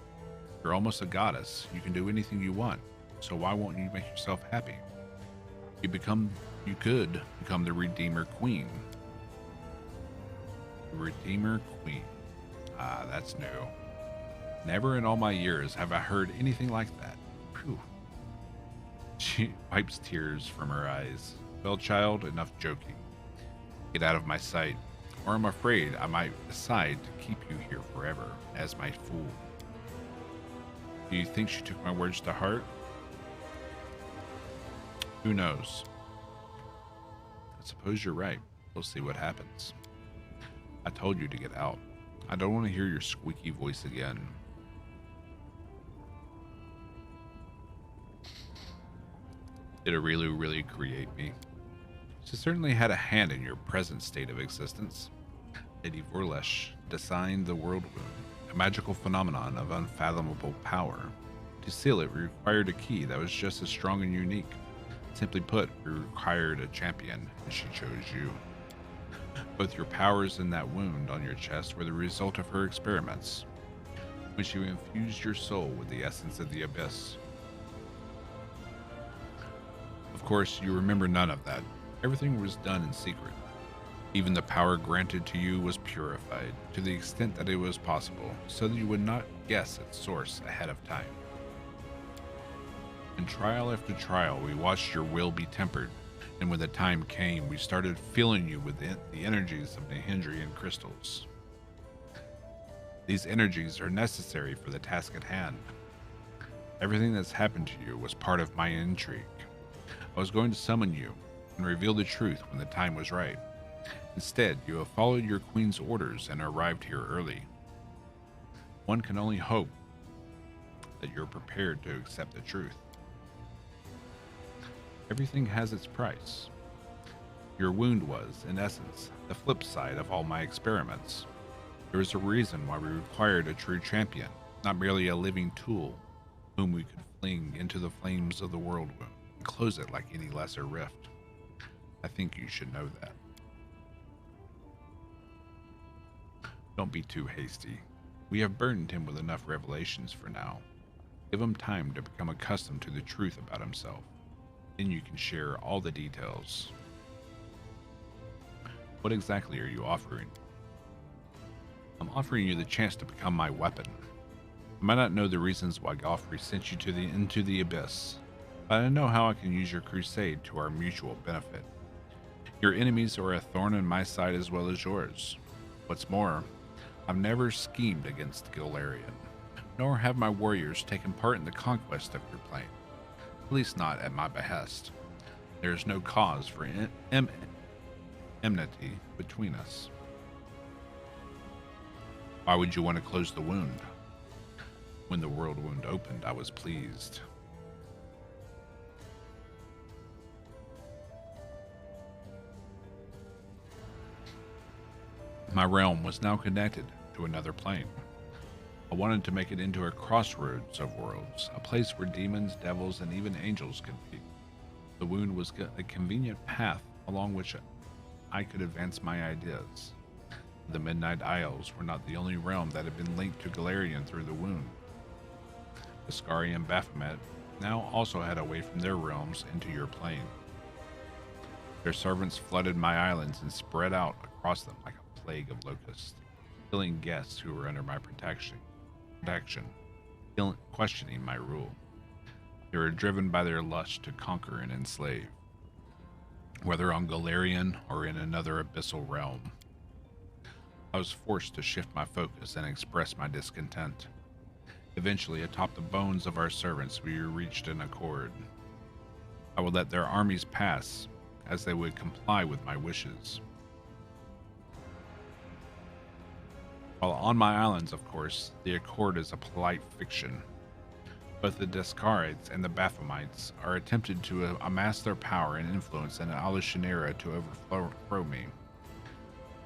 You're almost a goddess. You can do anything you want. So why won't you make yourself happy? You could become the Redeemer Queen. The Redeemer Queen. Ah, that's new. Never in all my years have I heard anything like that. Phew. She wipes tears from her eyes. Well, child, enough joking. Get out of my sight, or I'm afraid I might decide to keep you here forever as my fool. Do you think she took my words to heart? Who knows? I suppose you're right. We'll see what happens. I told you to get out. I don't want to hear your squeaky voice again. Did it really create me? She certainly had a hand in your present state of existence. Lady Vorlesh designed the World Wound, a magical phenomenon of unfathomable power. To seal it, we required a key that was just as strong and unique. Simply put, we required a champion, and she chose you. Both your powers and that wound on your chest were the result of her experiments, when she infused your soul with the essence of the abyss. Of course, you remember none of that. Everything was done in secret. Even the power granted to you was purified, to the extent that it was possible, so that you would not guess its source ahead of time. In trial after trial, we watched your will be tempered, and when the time came, we started filling you with the energies of Nihindrian crystals. These energies are necessary for the task at hand. Everything that's happened to you was part of my intrigue. I was going to summon you and reveal the truth when the time was right. Instead, you have followed your queen's orders and arrived here early. One can only hope that you're prepared to accept the truth. Everything has its price. Your wound was, in essence, the flip side of all my experiments. There is a reason why we required a true champion, not merely a living tool, whom we could fling into the flames of the world wound and close it like any lesser rift. I think you should know that. Don't be too hasty. We have burdened him with enough revelations for now. Give him time to become accustomed to the truth about himself. Then you can share all the details. What exactly are you offering? I'm offering you the chance to become my weapon. I might not know the reasons why Galfrey sent you into the abyss, but I know how I can use your crusade to our mutual benefit. Your enemies are a thorn in my side as well as yours. What's more, I've never schemed against Galarian, nor have my warriors taken part in the conquest of your plane, at least not at my behest. There is no cause for enmity between us. Why would you want to close the wound? When the world wound opened, I was pleased. My realm was now connected to another plane. I wanted to make it into a crossroads of worlds, a place where demons, devils, and even angels could be. The wound was a convenient path along which I could advance my ideas. The Midnight Isles were not the only realm that had been linked to Galarian through the wound. Iskari and Baphomet now also had a way from their realms into your plane. Their servants flooded my islands and spread out across them like a plague of locusts, killing guests who were under my protection, questioning my rule. They were driven by their lust to conquer and enslave, whether on Galarian or in another abyssal realm. I was forced to shift my focus and express my discontent. Eventually, atop the bones of our servants, we reached an accord. I would let their armies pass, as they would comply with my wishes. While on my islands, of course, the accord is a polite fiction. Both the Descarites and the Baphomets are attempting to amass their power and influence in Alashanira to overthrow me.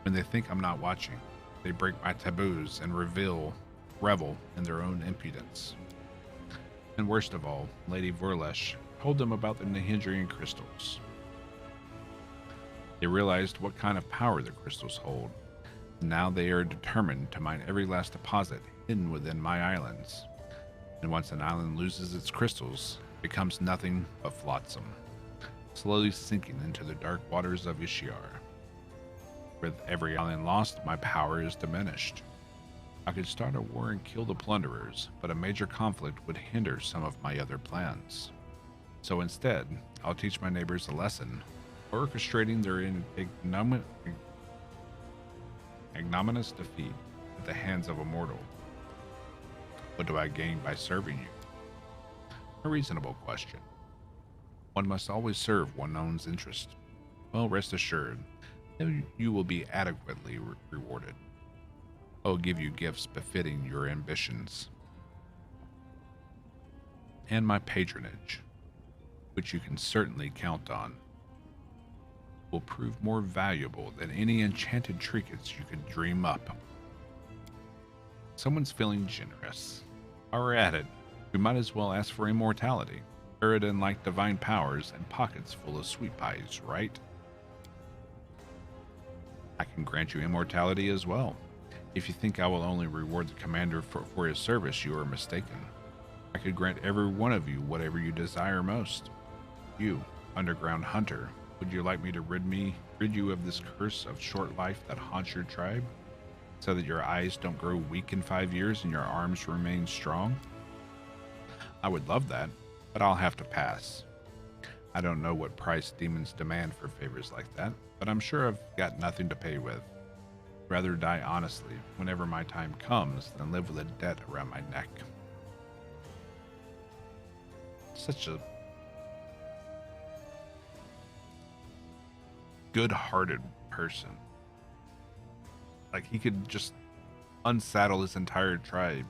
When they think I'm not watching, they break my taboos and revel in their own impudence. And worst of all, Lady Vorlesh told them about the Nahindrian crystals. They realized what kind of power the crystals hold. Now they are determined to mine every last deposit hidden within my islands. And once an island loses its crystals, it becomes nothing but flotsam, slowly sinking into the dark waters of Ishiar. With every island lost, my power is diminished. I could start a war and kill the plunderers, but a major conflict would hinder some of my other plans. So instead, I'll teach my neighbors a lesson, orchestrating their ignominious defeat at the hands of a mortal. What do I gain by serving you? A reasonable question. One must always serve one's own interest. Well, rest assured, you will be adequately rewarded. I will give you gifts befitting your ambitions. And my patronage, which you can certainly count on, will prove more valuable than any enchanted trinkets you could dream up. Someone's feeling generous. While we're at it, we might as well ask for immortality. Eridan-like divine powers and pockets full of sweet pies, right? I can grant you immortality as well. If you think I will only reward the commander for his service, you are mistaken. I could grant every one of you whatever you desire most. You, underground hunter, would you like me to rid you of this curse of short life that haunts your tribe, so that your eyes don't grow weak in 5 years and your arms remain strong? I would love that, but I'll have to pass. I don't know what price demons demand for favors like that, but I'm sure I've got nothing to pay with. Rather die honestly whenever my time comes than live with a debt around my neck. Such a good-hearted person. Like, he could just unsaddle his entire tribe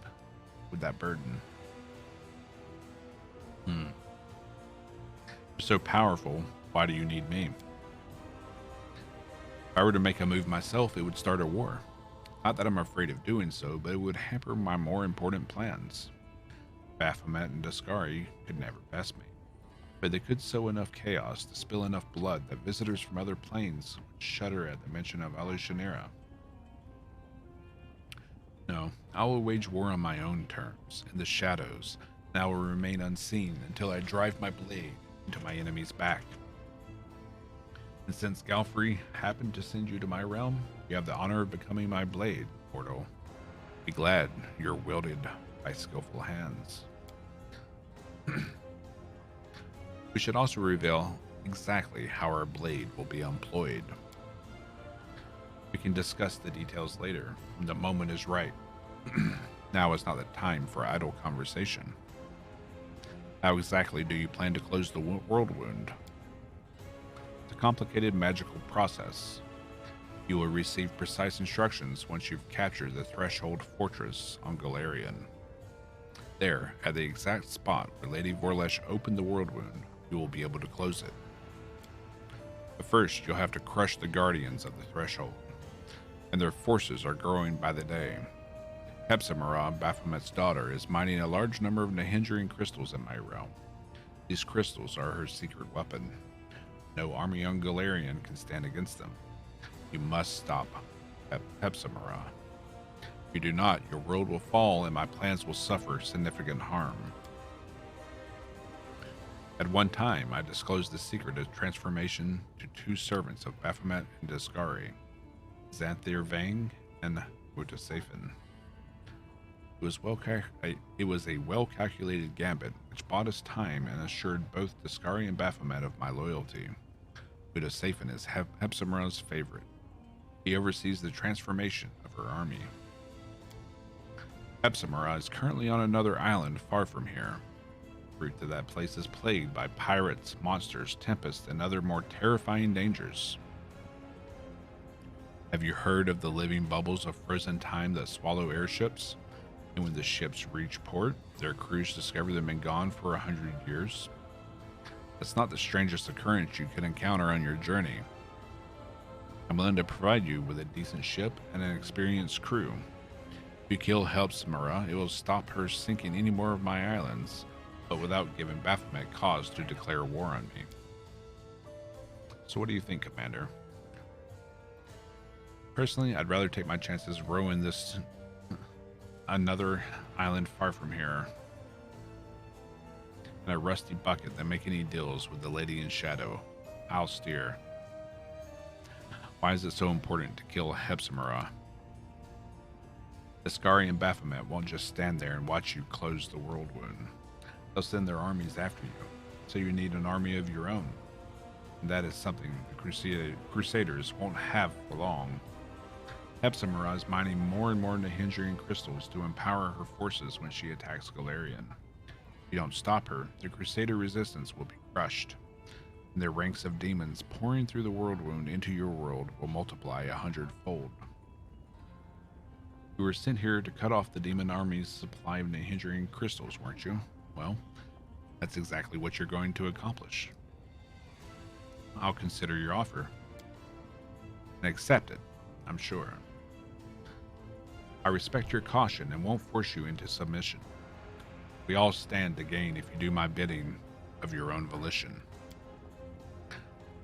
with that burden. You're so powerful, why do you need me? If I were to make a move myself, it would start a war. Not that I'm afraid of doing so, but it would hamper my more important plans. Baphomet and Dascari could never best me, but they could sow enough chaos to spill enough blood that visitors from other planes would shudder at the mention of Alushanera. No, I will wage war on my own terms, in the shadows, and I will remain unseen until I drive my blade into my enemy's back. And since Galfrey happened to send you to my realm, you have the honor of becoming my blade, mortal. Be glad you're wielded by skillful hands. We should also reveal exactly how our blade will be employed. We can discuss the details later, when the moment is right. Now is not the time for idle conversation. How exactly do you plan to close the world wound? It's a complicated magical process. You will receive precise instructions once you've captured the Threshold Fortress on Galarian. There, at the exact spot where Lady Vorlesh opened the world wound, you will be able to close it. But first, you'll have to crush the Guardians of the Threshold, and their forces are growing by the day. Hepzibah, Baphomet's daughter, is mining a large number of Nahindrian crystals in my realm. These crystals are her secret weapon. No army on Galarian can stand against them. You must stop Hepzibah. If you do not, your world will fall and my plans will suffer significant harm. At one time, I disclosed the secret of transformation to two servants of Baphomet and Dascari, Xanthir Vang and Mutasafen. It was a well-calculated gambit which bought us time and assured both Dascari and Baphomet of my loyalty. Mutasafen is Hepzibah's favorite. He oversees the transformation of her army. Hepzibah is currently on another island far from here. The route to that place is plagued by pirates, monsters, tempests, and other more terrifying dangers. Have you heard of the living bubbles of frozen time that swallow airships? And when the ships reach port, their crews discover they've been gone for 100 years? That's not the strangest occurrence you could encounter on your journey. I'm willing to provide you with a decent ship and an experienced crew. If you kill Hepzibah, it will stop her sinking any more of my islands, but without giving Baphomet cause to declare war on me. So what do you think, Commander? Personally, I'd rather take my chances rowing this another island far from here in a rusty bucket than make any deals with the Lady in Shadow. I'll steer. Why is it so important to kill Hepzibah? Dascari and Baphomet won't just stand there and watch you close the world wound. They'll send their armies after you, so you need an army of your own. And that is something the Crusaders won't have for long. Hepzibah is mining more and more Nahindrian crystals to empower her forces when she attacks Galarian. If you don't stop her, the Crusader resistance will be crushed, and their ranks of demons pouring through the world wound into your world will multiply 100-fold. You were sent here to cut off the demon army's supply of Nahindrian crystals, weren't you? Well, that's exactly what you're going to accomplish. I'll consider your offer and accept it, I'm sure. I respect your caution and won't force you into submission. We all stand to gain if you do my bidding of your own volition.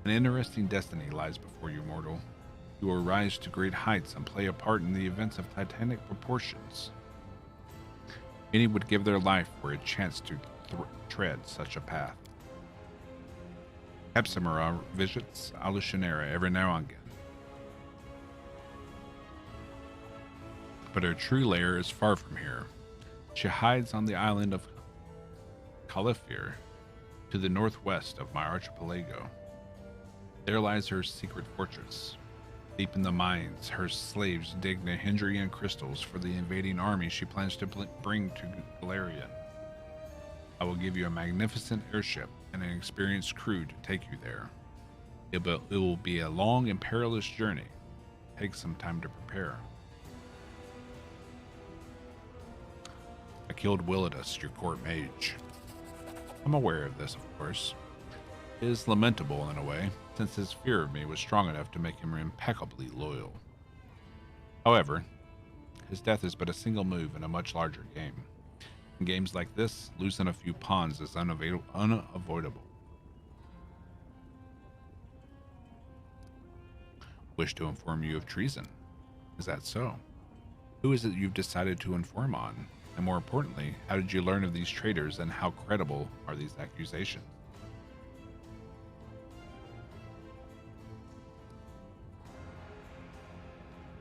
An interesting destiny lies before you, mortal. You will rise to great heights and play a part in the events of titanic proportions. Many would give their life for a chance to tread such a path. Hepzibah visits Alushanera every now and again, but her true lair is far from here. She hides on the island of Califir, to the northwest of my archipelago. There lies her secret fortress. Deep in the mines, her slaves dig Nahindrian crystals for the invading army she plans to bring to Galarian. I will give you a magnificent airship and an experienced crew to take you there. It will be a long and perilous journey. Take some time to prepare. I killed Willidus, your court mage. I'm aware of this, of course. It is lamentable in a way, since his fear of me was strong enough to make him impeccably loyal. However, his death is but a single move in a much larger game. In games like this, losing a few pawns is unavoidable. Wish to inform you of treason. Is that so? Who is it you've decided to inform on? And more importantly, how did you learn of these traitors and how credible are these accusations?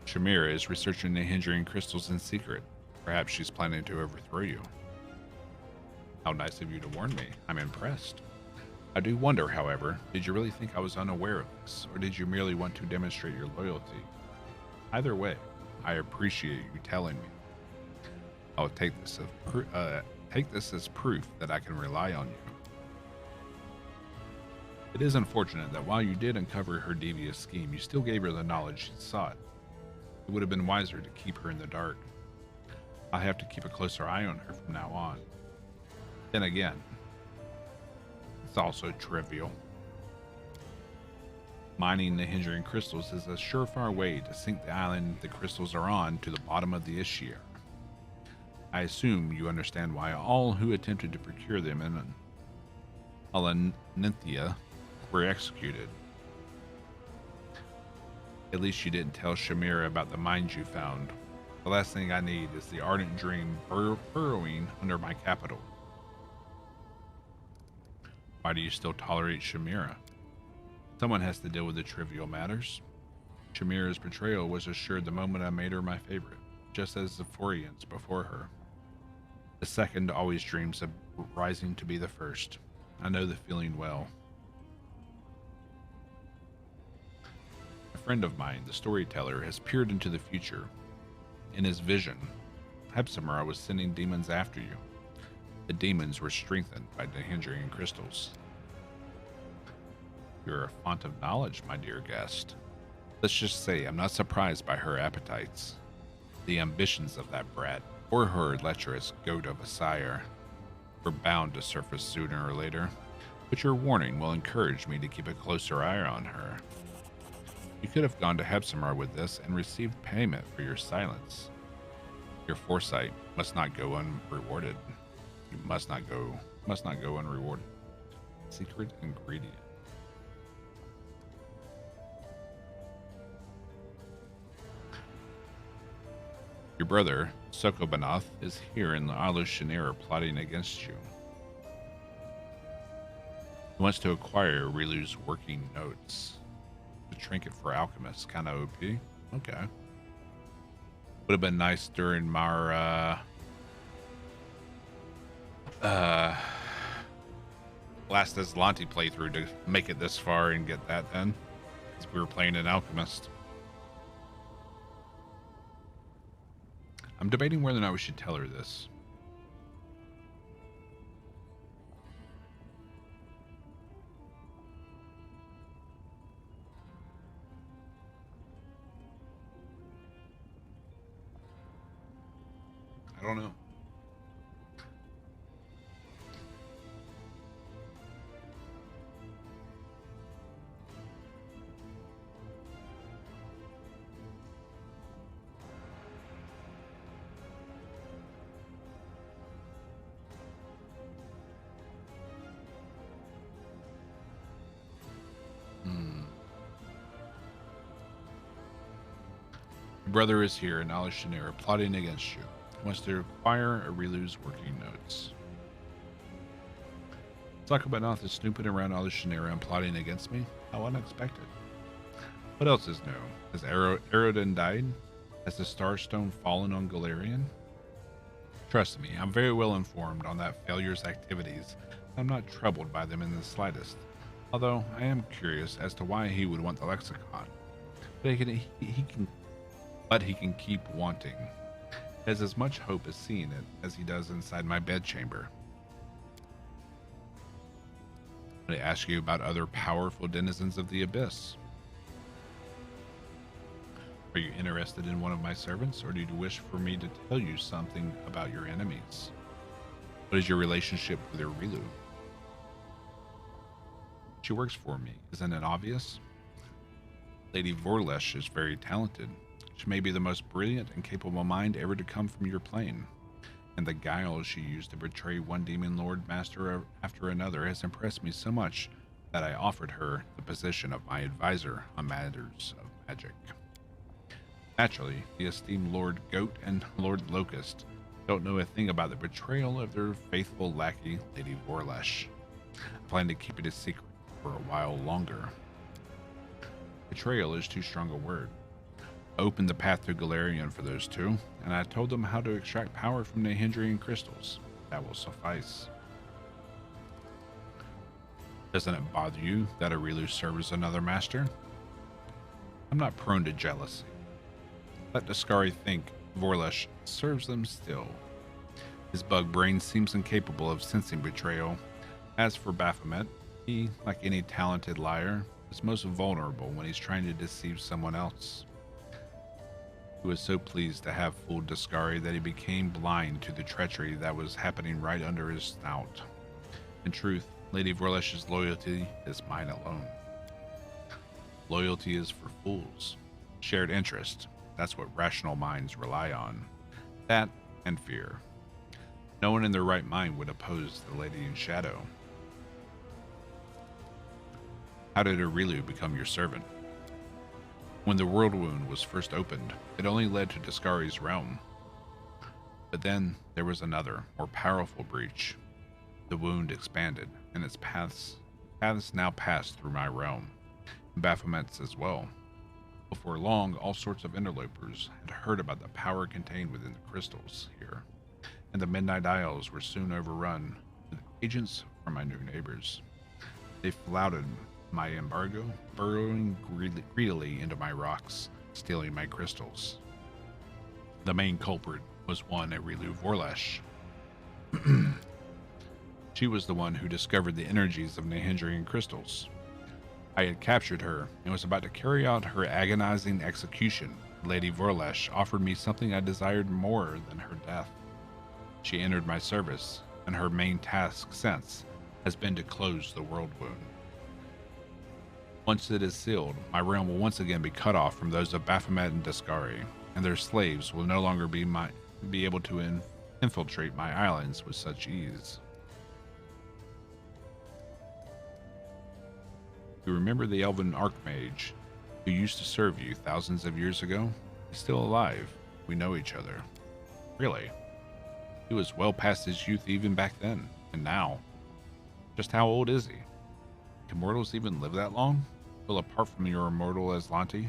Shamira is researching the Hindrian crystals in secret. Perhaps she's planning to overthrow you. How nice of you to warn me. I'm impressed. I do wonder, however, did you really think I was unaware of this, or did you merely want to demonstrate your loyalty? Either way, I appreciate you telling me. I'll take this as proof that I can rely on you. It is unfortunate that while you did uncover her devious scheme, you still gave her the knowledge she sought. It would have been wiser to keep her in the dark. I'll have to keep a closer eye on her from now on. Then again, it's also trivial. Mining the Hindrian crystals is a surefire way to sink the island the crystals are on to the bottom of the Ishir. I assume you understand why all who attempted to procure them in Alanithia were executed. At least you didn't tell Shamira about the mines you found. The last thing I need is the ardent dream burrowing under my capital. Why do you still tolerate Shamira? Someone has to deal with the trivial matters. Shamira's betrayal was assured the moment I made her my favorite, just as the Forians before her. The second always dreams of rising to be the first. I know the feeling well. A friend of mine, the storyteller, has peered into the future. In his vision, Hepzibah was sending demons after you. The demons were strengthened by the Hindrian crystals. You're a font of knowledge, my dear guest. Let's just say I'm not surprised by her appetites. The ambitions of that brat, or her lecherous goat of a sire, were bound to surface sooner or later, but your warning will encourage me to keep a closer eye on her. You could have gone to Hepzibah with this and received payment for your silence. Your foresight must not go unrewarded. You must not go unrewarded. Secret ingredient. Your brother, Sokobanath, is here in the Isle of Shanira plotting against you. He wants to acquire Rilu's working notes. A trinket for alchemists, kind of OP. Okay. Would have been nice during my last Aslanti playthrough to make it this far and get that done, because we were playing an alchemist. I'm debating whether or not we should tell her this. I don't know. Your brother is here in Isle of Shanira plotting against you. He wants to acquire Rilu's working notes. Sokobanath is snooping around Isle of Shanira and plotting against me? How unexpected. What else is new? Has Aroden died? Has the Starstone fallen on Galarian? Trust me, I'm very well informed on that failure's activities. I'm not troubled by them in the slightest. Although I am curious as to why he would want the lexicon. But he can keep wanting. He has as much hope as seeing it as he does inside my bedchamber. I ask you about other powerful denizens of the Abyss. Are you interested in one of my servants, or do you wish for me to tell you something about your enemies? What is your relationship with Rilu? She works for me, isn't it obvious? Lady Vorlesh is very talented. She may be the most brilliant and capable mind ever to come from your plane, and the guile she used to betray one demon lord master after another has impressed me so much that I offered her the position of my advisor on matters of magic. Naturally, the esteemed Lord Goat and Lord Locust don't know a thing about the betrayal of their faithful lackey, Lady Vorlesh. I plan to keep it a secret for a while longer. Betrayal is too strong a word. I opened the path to Galarian for those two, and I told them how to extract power from the Nahindrian crystals. That will suffice. Doesn't it bother you that Aurilu serves another master? I'm not prone to jealousy. Let Dascari think Vorlesh serves them still. His bug brain seems incapable of sensing betrayal. As for Baphomet, he, like any talented liar, is most vulnerable when he's trying to deceive someone else. He was so pleased to have fooled Dascari that he became blind to the treachery that was happening right under his snout. In truth, Lady Vorlesh's loyalty is mine alone. Loyalty is for fools. Shared interest, that's what rational minds rely on. That and fear. No one in their right mind would oppose the Lady in Shadow. How did Aurilu become your servant? When the world wound was first opened, it only led to Dascari's realm. But then there was another, more powerful breach. The wound expanded, and its paths now passed through my realm, and Baphomet's as well. Before long, all sorts of interlopers had heard about the power contained within the crystals here, and the Midnight Isles were soon overrun with agents from my new neighbors. They flouted my embargo, burrowing greedily into my rocks, stealing my crystals. The main culprit was one Aurilu Vorlesh. She was the one who discovered the energies of Nahindrian crystals. I had captured her and was about to carry out her agonizing execution. Lady Vorlesh offered me something I desired more than her death. She entered my service, and her main task since has been to close the world wound. Once it is sealed, my realm will once again be cut off from those of Baphomet and Dascari, and their slaves will no longer be able to infiltrate my islands with such ease. You remember the elven archmage who used to serve you thousands of years ago? He's still alive. We know each other. Really? He was well past his youth even back then, and now. Just how old is he? Can mortals even live that long? Well, apart from your immortal Aslanti?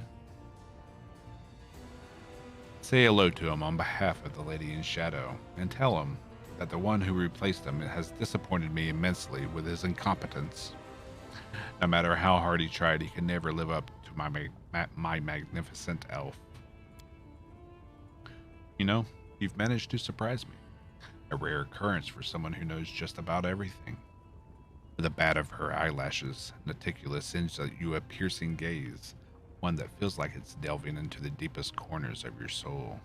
Say hello to him on behalf of the Lady in Shadow, and tell him that the one who replaced him has disappointed me immensely with his incompetence. No matter how hard he tried, he could never live up to my magnificent elf. You know, you've managed to surprise me. A rare occurrence for someone who knows just about everything. With a bat of her eyelashes, Naticulus sends you a piercing gaze, one that feels like it's delving into the deepest corners of your soul.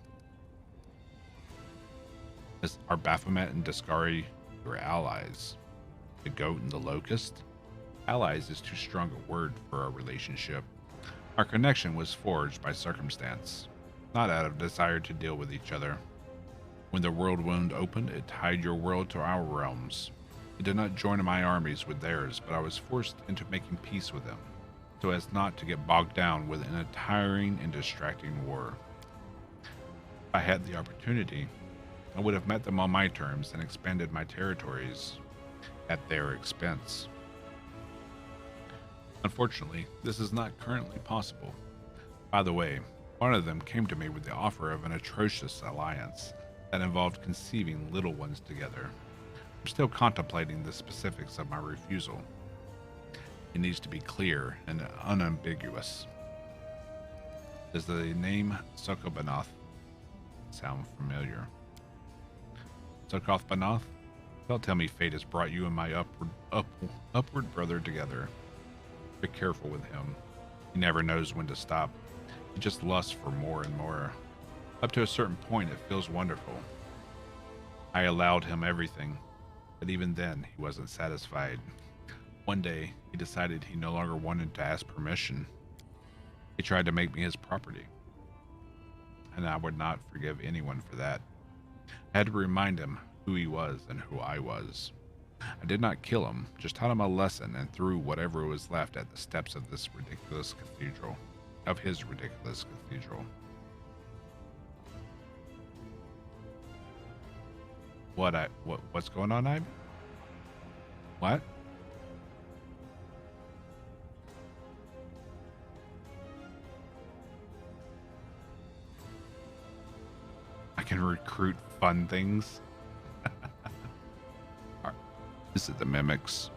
Are Baphomet and Dascari your allies? The Goat and the Locust? Allies is too strong a word for our relationship. Our connection was forged by circumstance, not out of desire to deal with each other. When the world wound opened, it tied your world to our realms. It did not join my armies with theirs, but I was forced into making peace with them, so as not to get bogged down within a tiring and distracting war. If I had the opportunity, I would have met them on my terms and expanded my territories at their expense. Unfortunately, this is not currently possible. By the way, one of them came to me with the offer of an atrocious alliance that involved conceiving little ones together. I'm still contemplating the specifics of my refusal. It needs to be clear and unambiguous. Does the name Sokobanath sound familiar? Sokoth Banath? Don't tell me fate has brought you and my upward brother together. Be careful with him. He never knows when to stop. He just lusts for more and more. Up to a certain point, it feels wonderful. I allowed him everything, but even then, he wasn't satisfied. One day, he decided he no longer wanted to ask permission. He tried to make me his property. and I would not forgive anyone for that. I had to remind him who he was and who I was. I did not kill him, just taught him a lesson and threw whatever was left at the steps of this ridiculous cathedral. Of his ridiculous cathedral. What's going on, Ivy? What? I can recruit fun things. This is the mimics.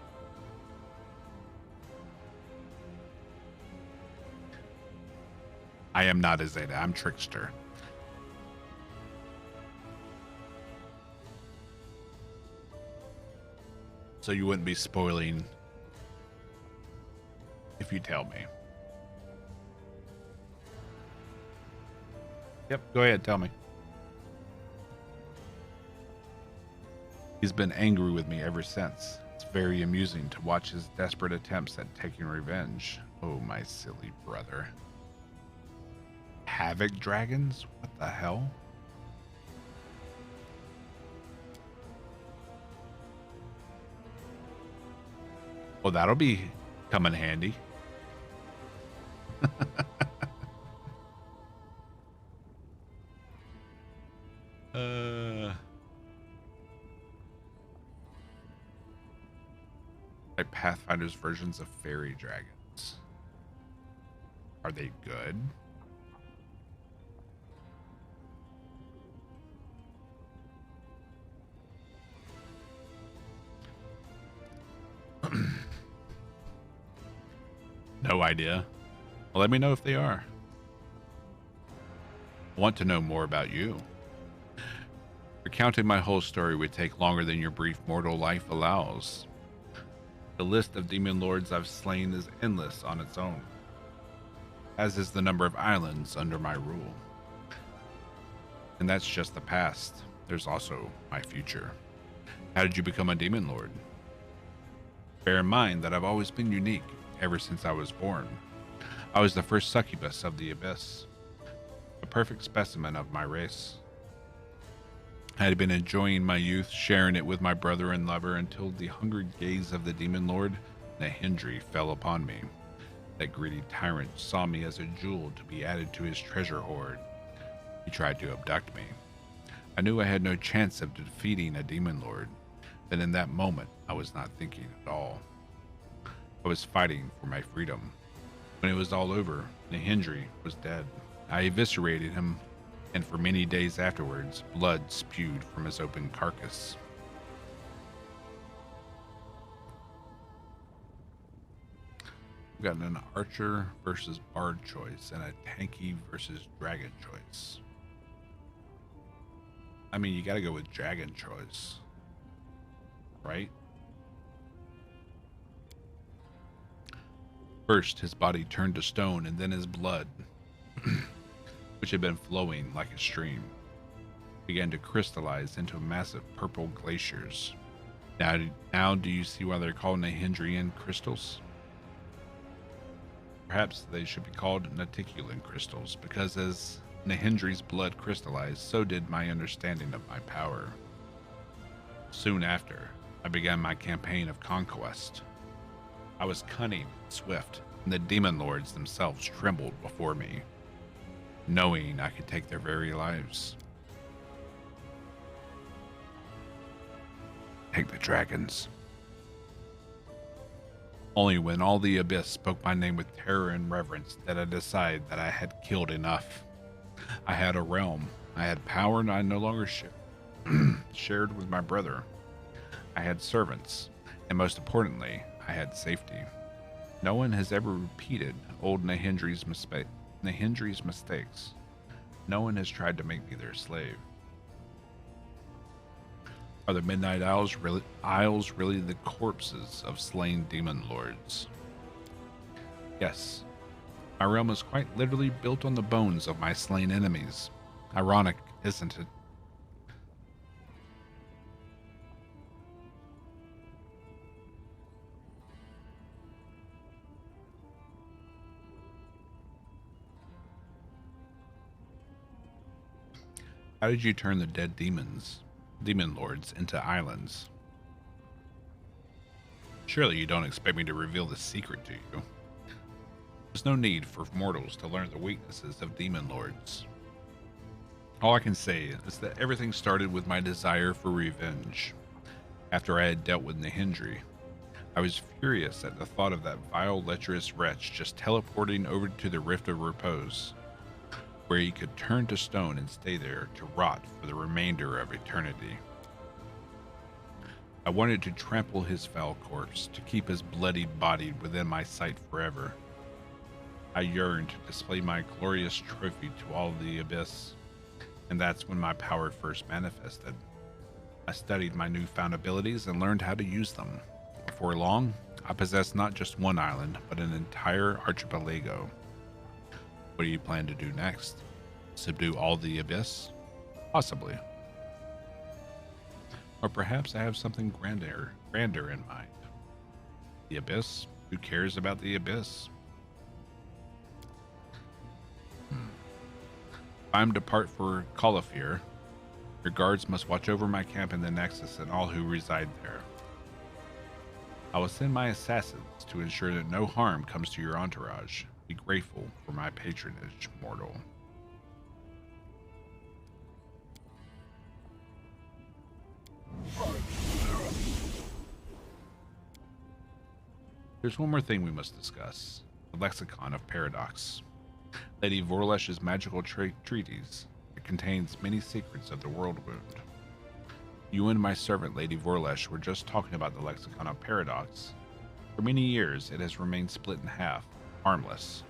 I am not a Zeta, I'm Trickster. So you wouldn't be spoiling if you tell me. Yep, go ahead, tell me. He's been angry with me ever since. It's very amusing to watch his desperate attempts at taking revenge. Oh, my silly brother. Havoc dragons? What the hell? Well, that'll be come in handy. Like Pathfinder's versions of fairy dragons. Are they good? No idea. Well, let me know if they are. I want to know more about you. Recounting my whole story would take longer than your brief mortal life allows. The list of demon lords I've slain is endless on its own, as is the number of islands under my rule. And that's just the past. There's also my future. How did you become a demon lord? Bear in mind that I've always been unique ever since I was born. I was the first succubus of the abyss, a perfect specimen of my race. I had been enjoying my youth, sharing it with my brother and lover, until the hungry gaze of the demon lord, Nahindri, fell upon me. That greedy tyrant saw me as a jewel to be added to his treasure hoard. He tried to abduct me. I knew I had no chance of defeating a demon lord. Then in that moment, I was not thinking at all. I was fighting for my freedom. When it was all over, Nahindri was dead. I eviscerated him, and for many days afterwards, blood spewed from his open carcass. We've got an archer versus bard choice and a tanky versus dragon choice. I mean, you gotta go with dragon choice, right? First, his body turned to stone, and then his blood, which had been flowing like a stream, began to crystallize into massive purple glaciers. Now do you see why they're called Nahindrian crystals? Perhaps they should be called Naticulan crystals, because as Nahindri's blood crystallized, so did my understanding of my power. Soon after, I began my campaign of conquest. I was cunning, swift, and the demon lords themselves trembled before me, knowing I could take their very lives. Take the dragons. Only when all the abyss spoke my name with terror and reverence did I decide that I had killed enough. I had a realm, I had power, and I no longer shared with my brother. I had servants, and most importantly, I had safety. No one has ever repeated old Nahindri's mistakes. No one has tried to make me their slave. Are the Midnight Isles really the corpses of slain demon lords? Yes. My realm is quite literally built on the bones of my slain enemies. Ironic, isn't it? How did you turn the dead demon lords, into islands? Surely you don't expect me to reveal the secret to you. There's no need for mortals to learn the weaknesses of demon lords. All I can say is that everything started with my desire for revenge. After I had dealt with Nahindri, I was furious at the thought of that vile, lecherous wretch just teleporting over to the Rift of Repose, where he could turn to stone and stay there to rot for the remainder of eternity. I wanted to trample his foul corpse, to keep his bloodied body within my sight forever. I yearned to display my glorious trophy to all of the Abyss, and that's when my power first manifested. I studied my newfound abilities and learned how to use them. Before long, I possessed not just one island, but an entire archipelago. What do you plan to do next? Subdue all the Abyss? Possibly. Or perhaps I have something grander in mind. The Abyss? Who cares about the Abyss? If I'm to depart for Caulifere, your guards must watch over my camp in the Nexus and all who reside there. I will send my assassins to ensure that no harm comes to your entourage. Be grateful for my patronage, mortal. There's one more thing we must discuss. The Lexicon of Paradox. Lady Vorlesh's magical treatise. It contains many secrets of the World Wound. You and my servant, Lady Vorlesh, were just talking about the Lexicon of Paradox. For many years, it has remained split in half, harmless.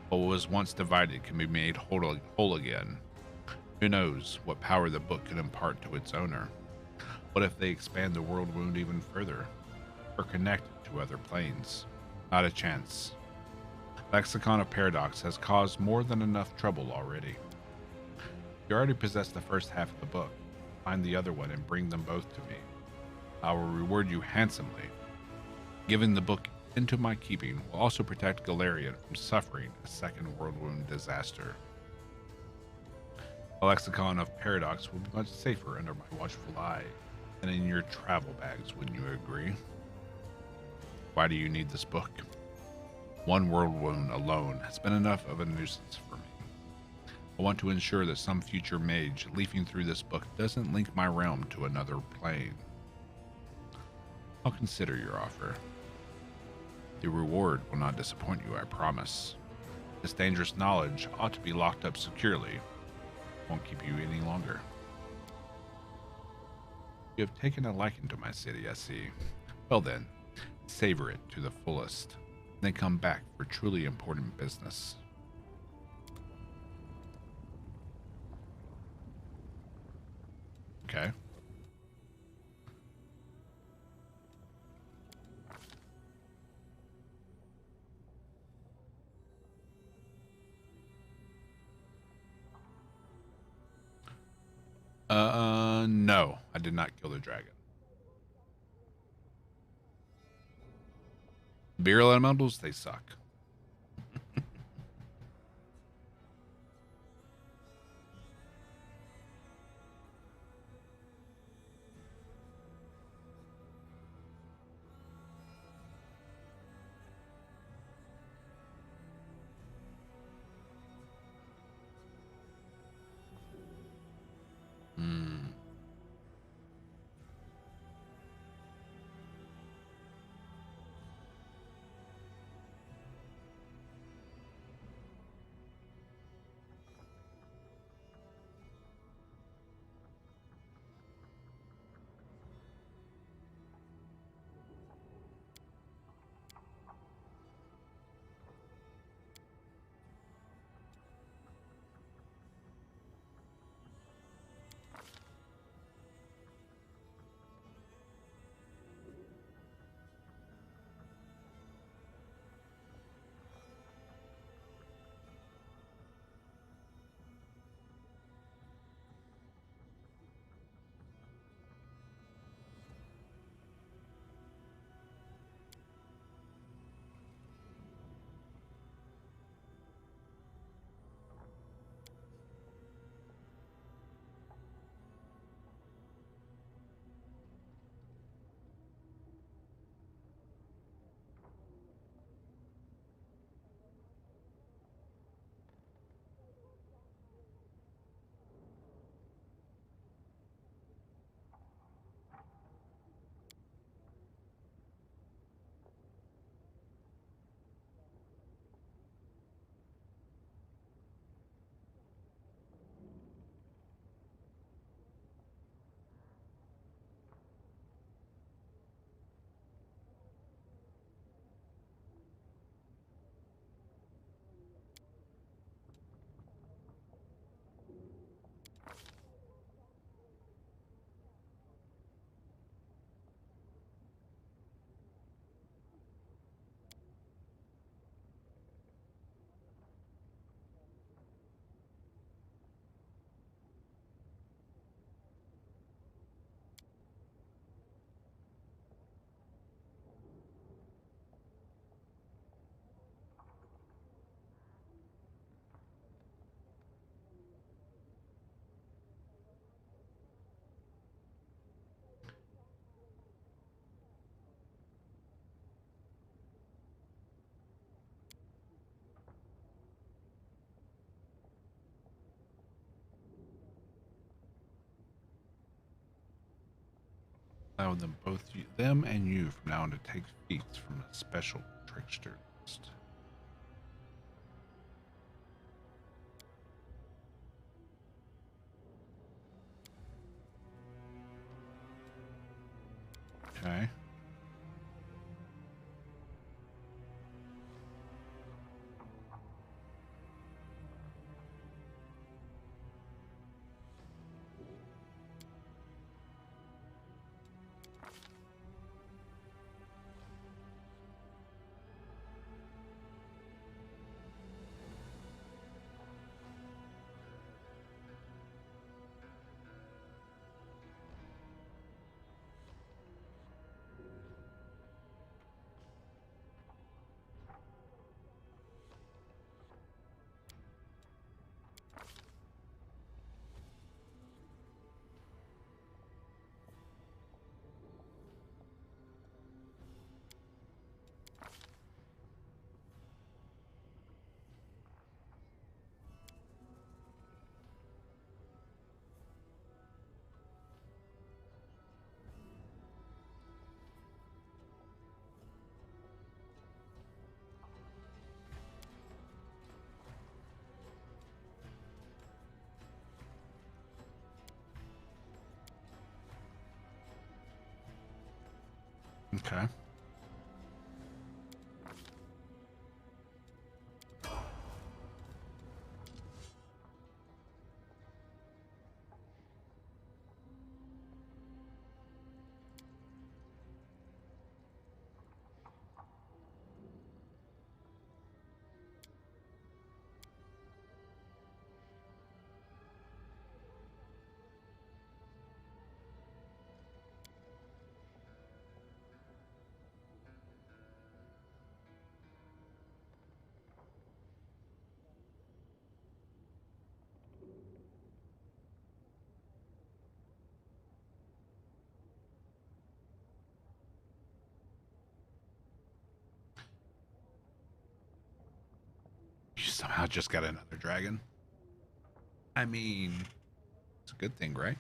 But what was once divided can be made whole again. Who knows what power the book could impart to its owner? What if they expand the World Wound even further? Or connect it to other planes? Not a chance. Lexicon of Paradox has caused more than enough trouble already. You already possess the first half of the book. Find the other one and bring them both to me. I will reward you handsomely. Giving the book into my keeping will also protect Galarian from suffering a second World Wound disaster. The Lexicon of Paradox will be much safer under my watchful eye than in your travel bags, wouldn't you agree? Why do you need this book? One World Wound alone has been enough of a nuisance for me. I want to ensure that some future mage leafing through this book doesn't link my realm to another plane. I'll consider your offer. The reward will not disappoint you, I promise. This dangerous knowledge ought to be locked up securely. Won't keep you any longer. You have taken a liking to my city, I see. Well then, savor it to the fullest. Then come back for truly important business. Okay. No, I did not kill the dragon. Beer elementals, they suck. Allow them both, them and you, from now on to take feats from a special trickster list. Okay. Okay. You somehow just got another dragon. I mean, it's a good thing, right?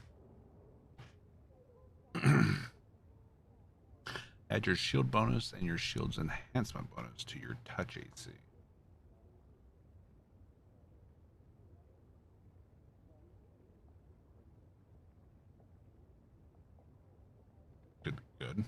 Add your shield bonus and your shield's enhancement bonus to your touch AC. Could be good.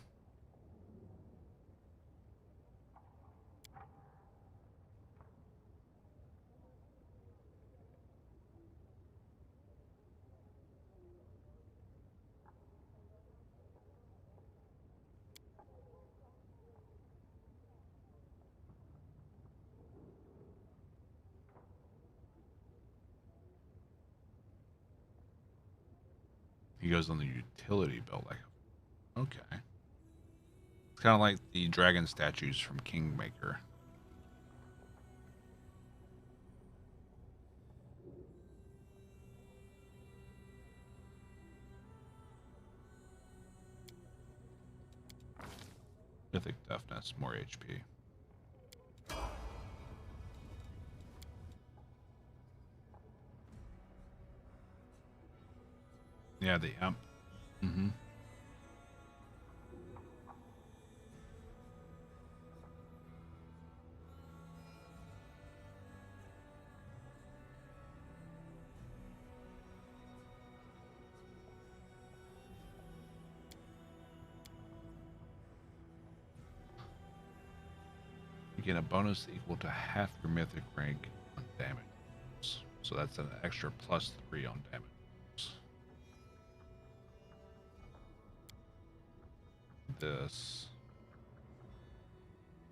He goes on the utility belt. Like, okay. It's kind of like the dragon statues from Kingmaker. Mythic toughness, more HP. Yeah, the imp. Mm-hmm. You get a bonus equal to half your mythic rank on damage. So that's an extra +3 on damage. This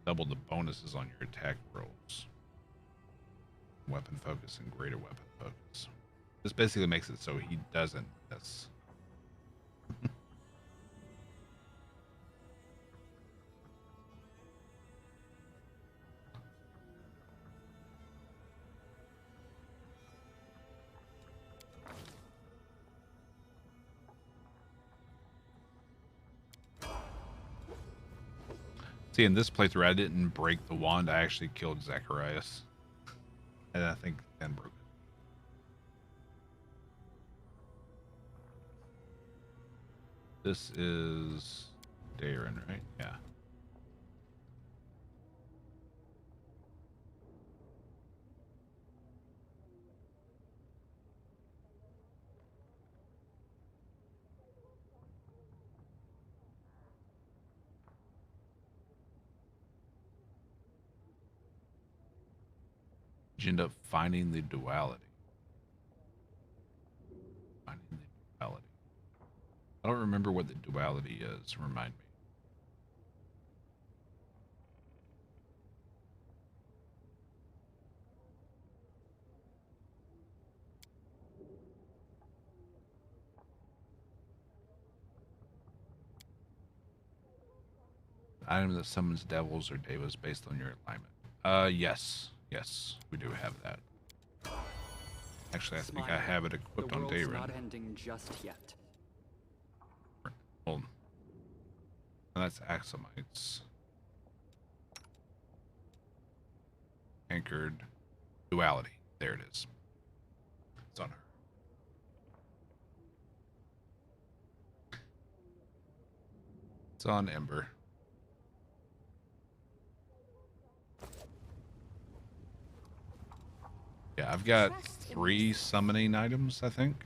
double the bonuses on your attack rolls, weapon focus, and greater weapon focus. This basically makes it so he doesn't miss. See, in this playthrough, I didn't break the wand. I actually killed Zacharias. And I think then broke it. This is Darren, right? Yeah. You end up finding the duality. Finding the duality. I don't remember what the duality is. Remind me. Item that summons devils or devas based on your alignment. Yes. Yes, we do have that. Actually, I think I have it equipped on The world's Darren. not ending just yet. Hold on. That's Axomites. Anchored duality. There it is. It's on her. It's on Ember. Yeah, I've got 3 summoning items, I think.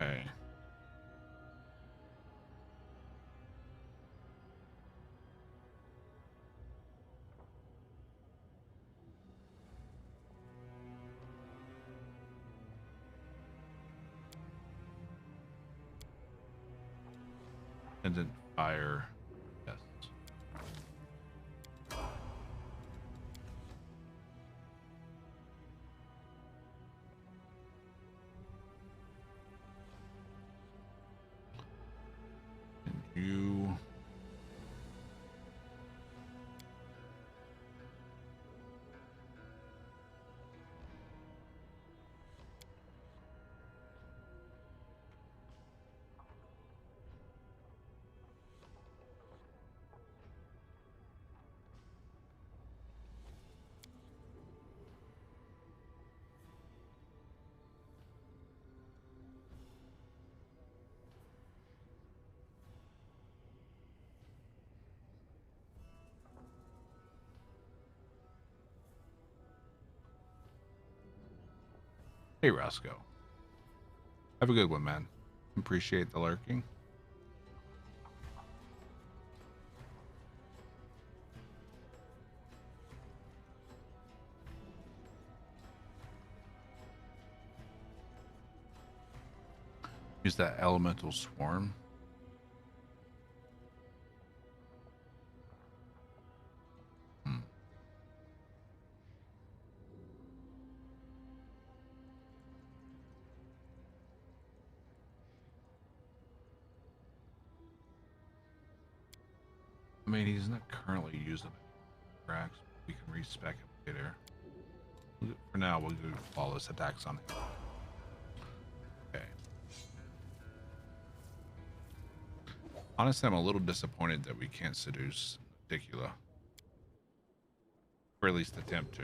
Okay. And then fire. Yes. And you. Hey, Roscoe. Have a good one, man. Appreciate the lurking. Use that elemental swarm. I mean, he's not currently using it. Perhaps we can respec it later. For now, we'll do flawless attacks on him. Okay. Honestly, I'm a little disappointed that we can't seduce Dicula. Or at least attempt to.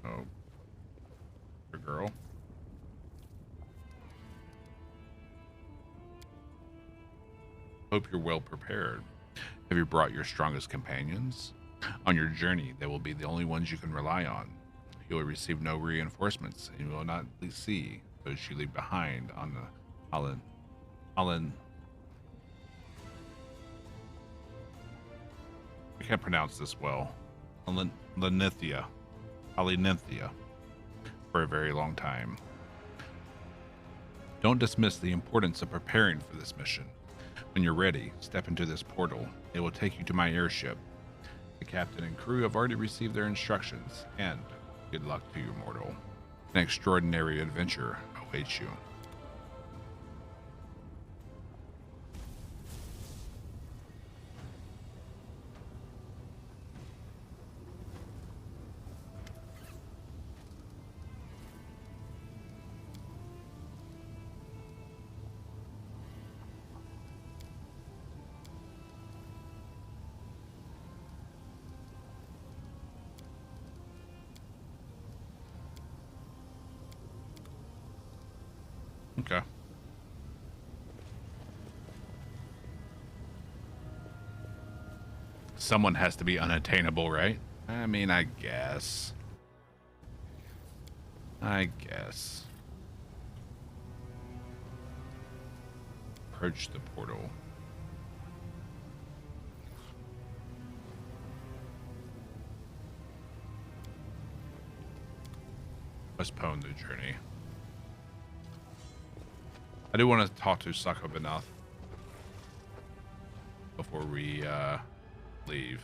Oh. Good girl. Hope you're well prepared. Have you brought your strongest companions? On your journey, they will be the only ones you can rely on. You will receive no reinforcements, and you will not see those you leave behind on the Alan. I can't pronounce this well. Alinithia. For a very long time. Don't dismiss the importance of preparing for this mission. When you're ready, step into this portal. It will take you to my airship. The captain and crew have already received their instructions, and good luck to you, mortal. An extraordinary adventure awaits you. someone has to be unattainable, right? I mean, I guess. Approach the portal. Postpone the journey. I do want to talk to Sako Banath before we leave.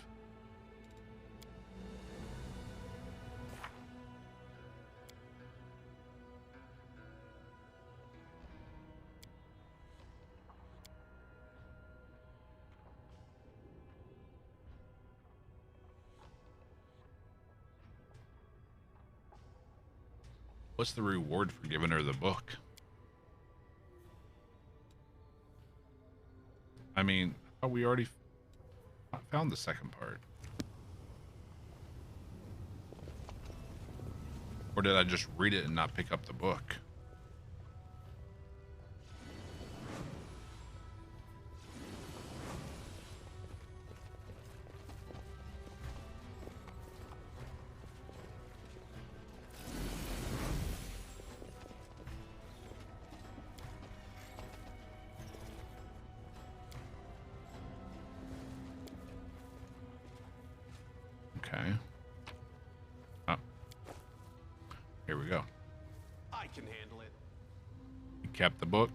What's the reward for giving her the book? I mean, I thought we already found the second part. Or did I just read it and not pick up the book? Okay. Oh. Here we go. I can handle it. You kept the book.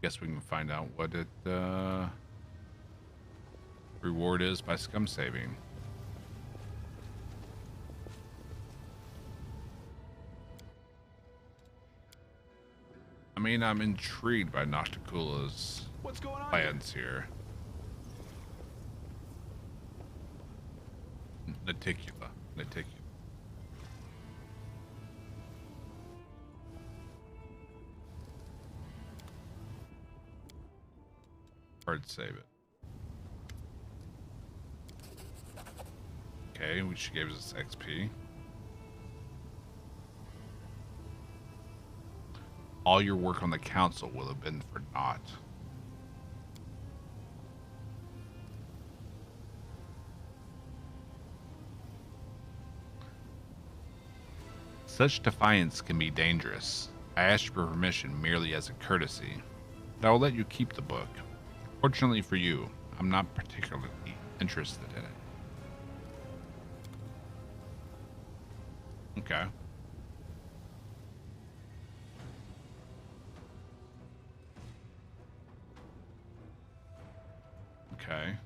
Guess we can find out what it reward is by scum saving. I mean, I'm intrigued by Nocticula's What's going on? plans here. Naticula. Hard save it. Okay, which gave us XP. All your work on the council will have been for naught. Such defiance can be dangerous. I asked for permission merely as a courtesy, but I will let you keep the book. Fortunately for you, I'm not particularly interested in it. Okay. Okay.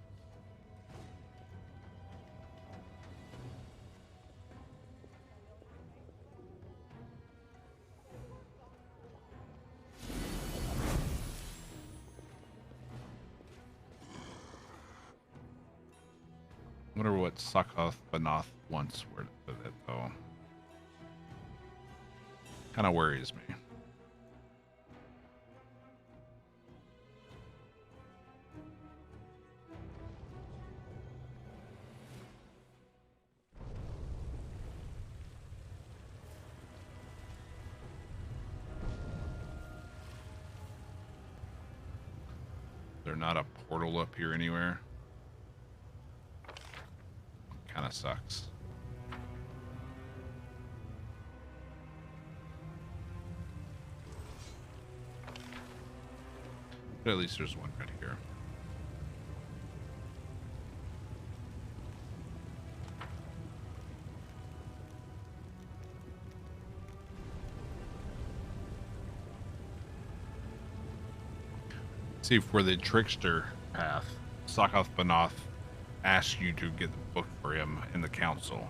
I wonder what Sako Banath wants with it, though. Kind of worries me. There's not a portal up here anywhere. Kind of sucks. But at least there's one right here. See, for the trickster path, Sako Banath asked you to get the book for him in the council.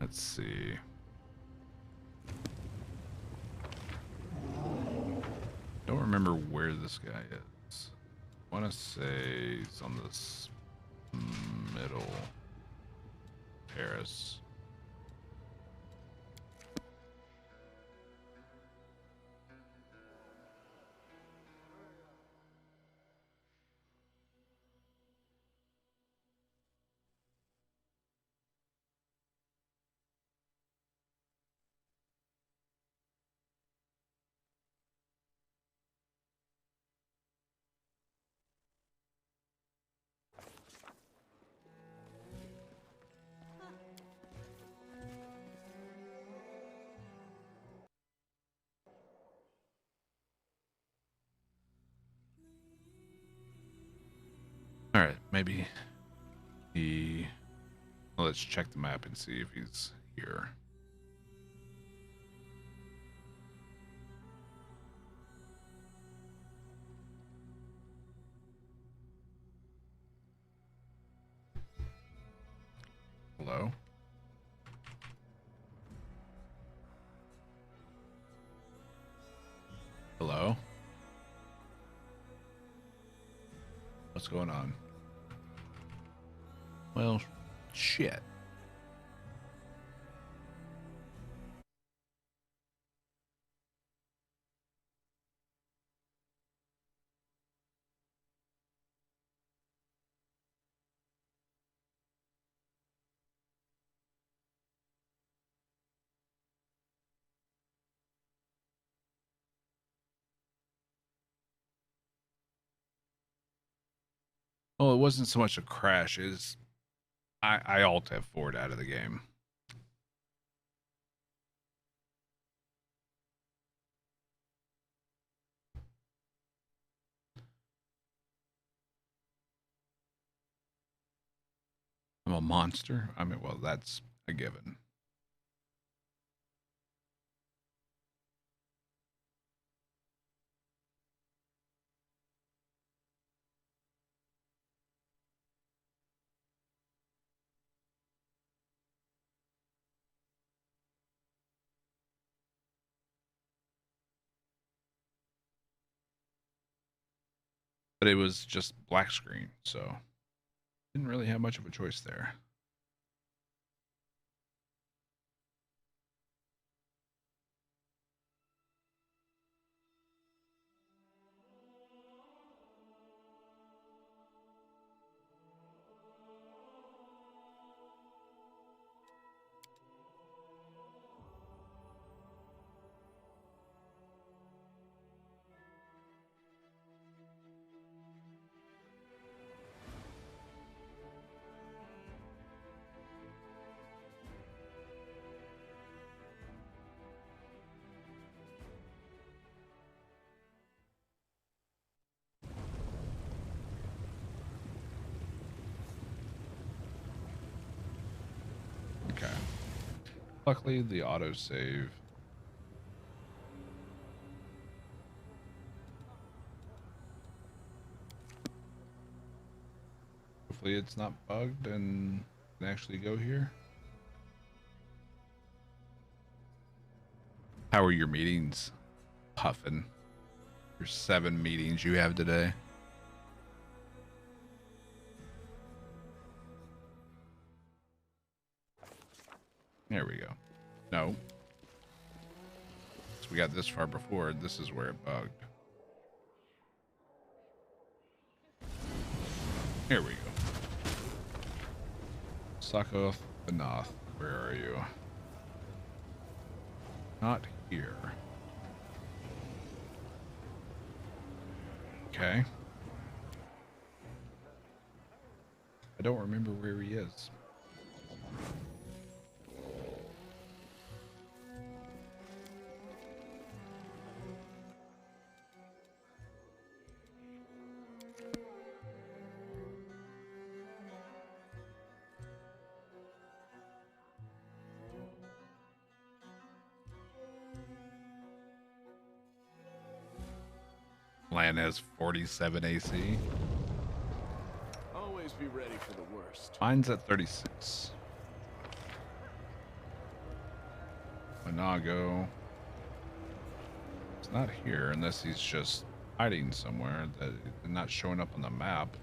Let's see. Don't remember where this guy is. I want to say he's on this middle terrace. All right, maybe he. Well, let's check the map and see if he's here. Hello? Hello? What's going on? Well, shit. Well, it wasn't so much a crash as I alt F4'd out of the game. I'm a monster. I mean, well, that's a given. But it was just black screen, so didn't really have much of a choice there. Okay. Luckily, the autosave. Hopefully it's not bugged and can actually go here. How are your meetings, Puffin? Your 7 meetings you have today. There we go. No. So we got this far before. This is where it bugged. Here we go. Sakoth Banath, where are you? Not here. Okay. I don't remember where he is. Land has 47 AC. Always be ready for the worst. Mine's at 36. Inago. It's not here unless he's just hiding somewhere that not showing up on the map.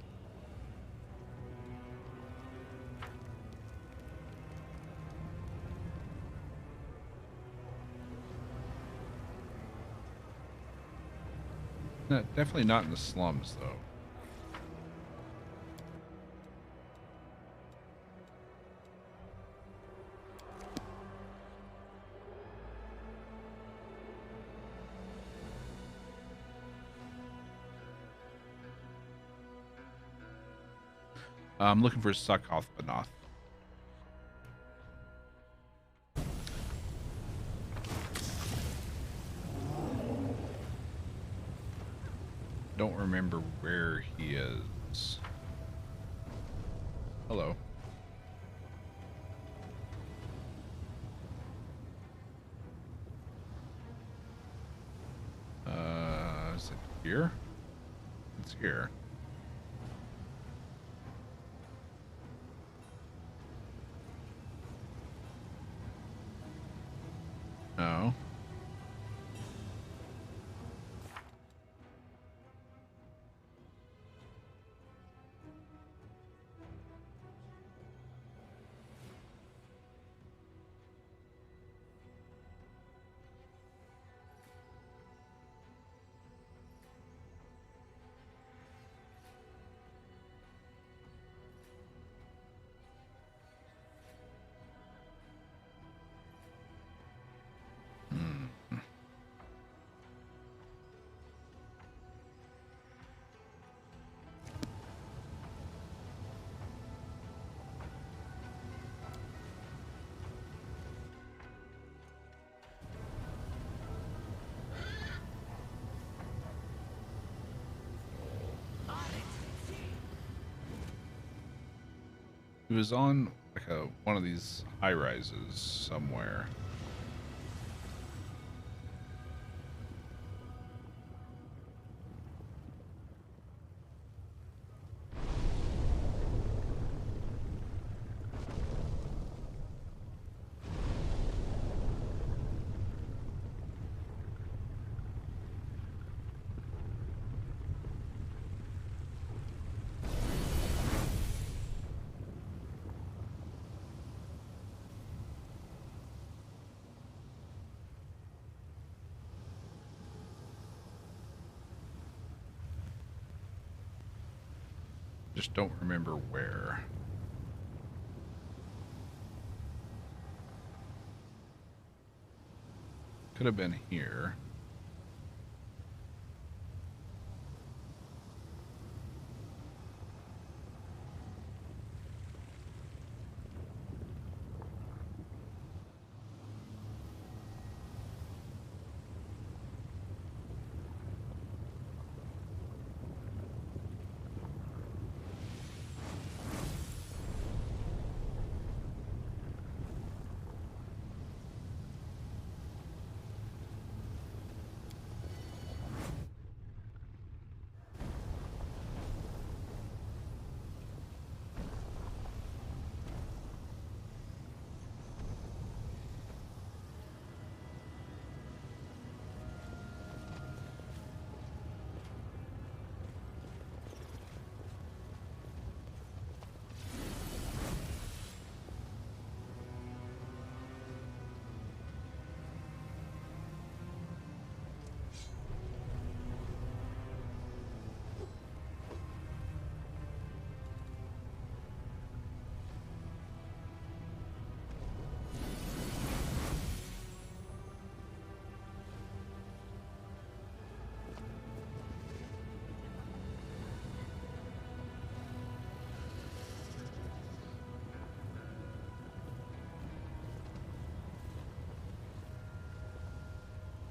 No, definitely not in the slums, though. I'm looking for Sakoth Banoth. Don't remember where he is. Hello. Is it here? It's here. No. He was on like one of these high rises somewhere. Just don't remember where. Could have been here.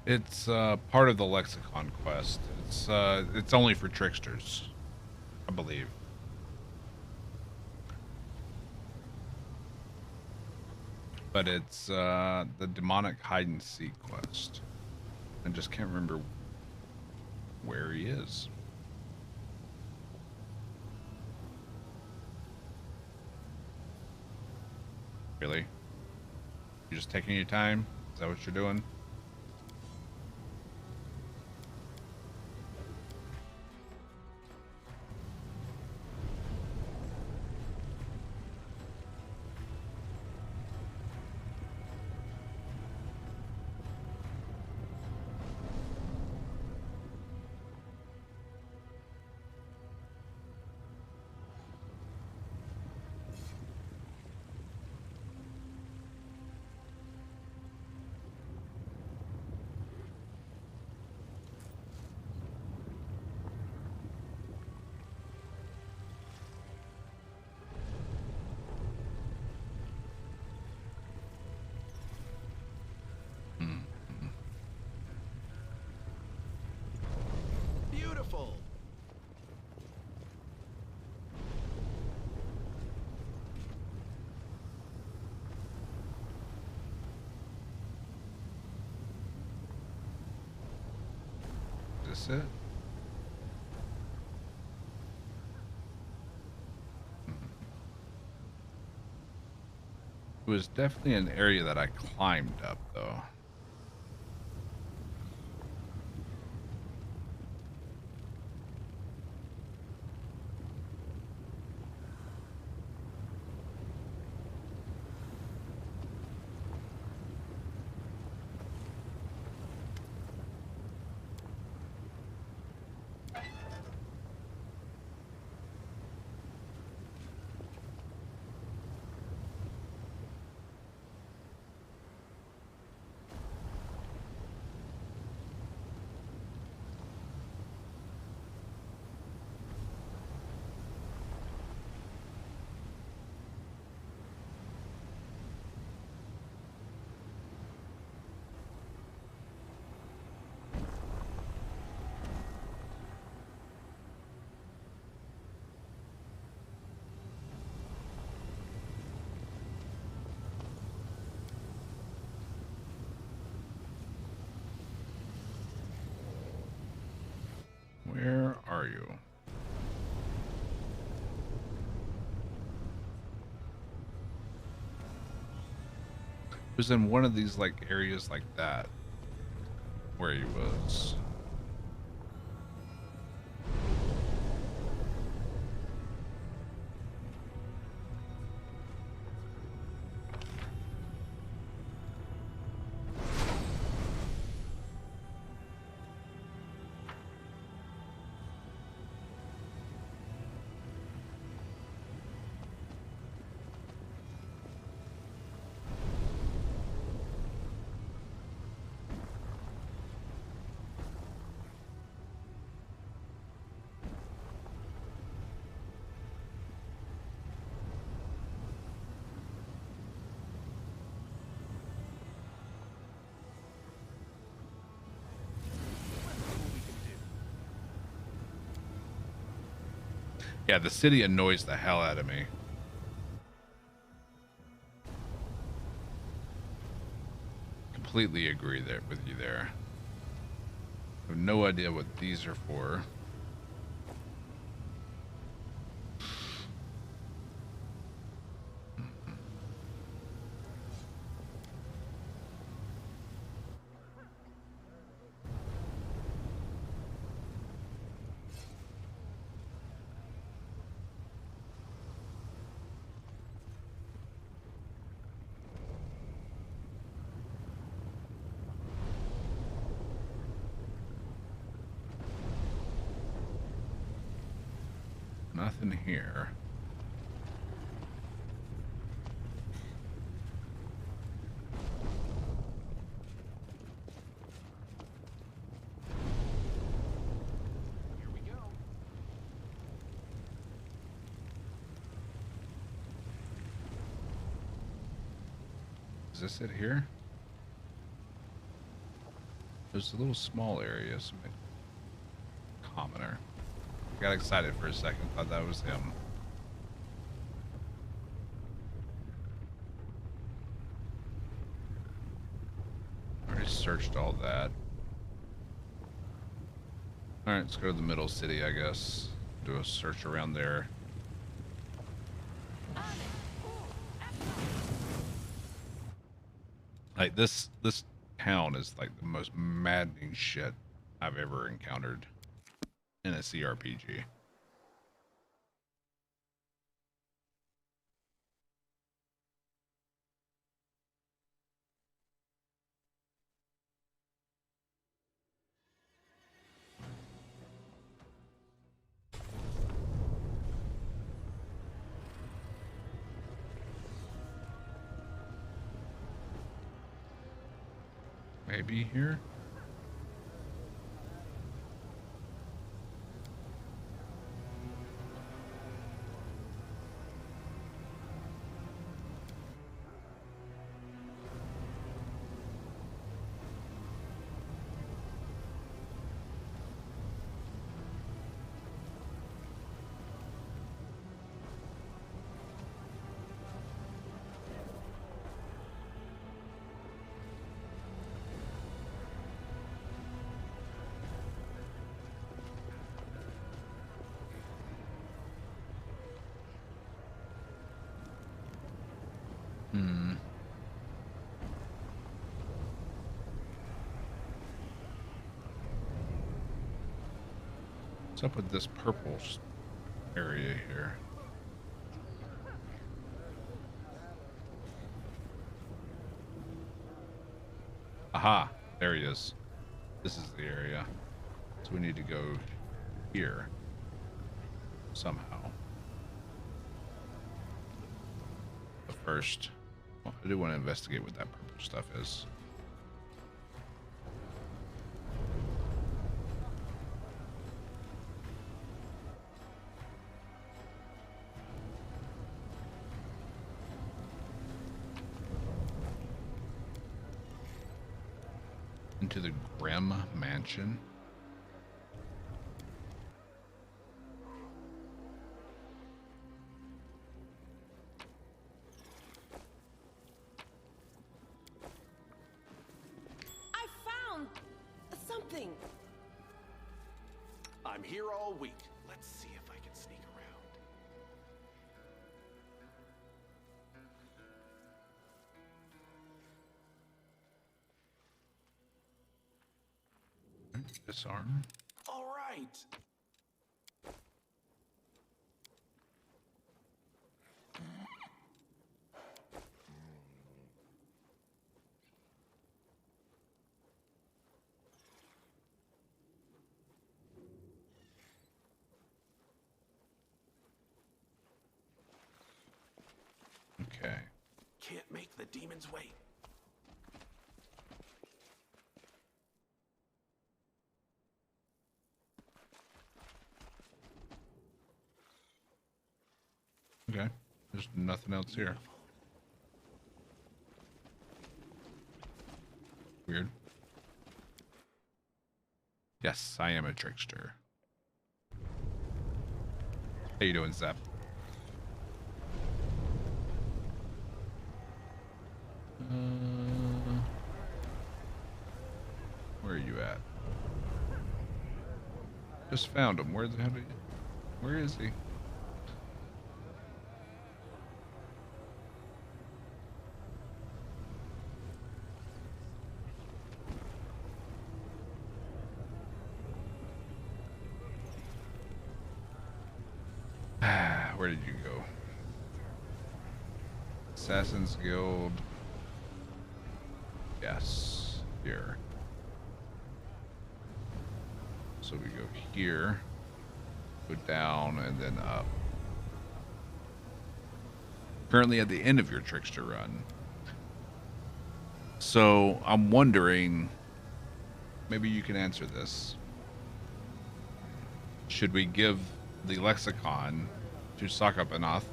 It's part of the lexicon quest. It's only for tricksters, I believe. But it's the demonic hide and seek quest. I just can't remember where he is. Really? You're just taking your time? Is that what you're doing? Beautiful. Is this it? It was definitely an area that I climbed up, though. Where are you? It was in one of these like areas like that where he was. Yeah, the city annoys the hell out of me. Completely agree there with you there. I have no idea what these are for. Nothing here. Here we go. Is this it here? There's a little small area, some commoner. I got excited for a second, thought that was him. Already searched all that. Alright, let's go to the middle city, I guess. Do a search around there. Like this town is like the most maddening shit I've ever encountered in a CRPG. Maybe here? What's up with this purple area here? Aha, there he is. This is the area. So we need to go here somehow. But first, well, I do want to investigate what that purple stuff is. Into the Grim Mansion. I found something. I'm here all week. Let's see if I can sneak around. Disarm. All right. Okay. Can't make the demons wait. Okay. There's nothing else here. Weird. Yes, I am a trickster. How you doing, Zep? Where are you at? Just found him. Where the hell did he? Where is he? Where did you go? Assassin's Guild. Yes, here. So we go here, go down, and then up. Currently at the end of your trickster run. So I'm wondering, maybe you can answer this. Should we give the lexicon to Sakapanath,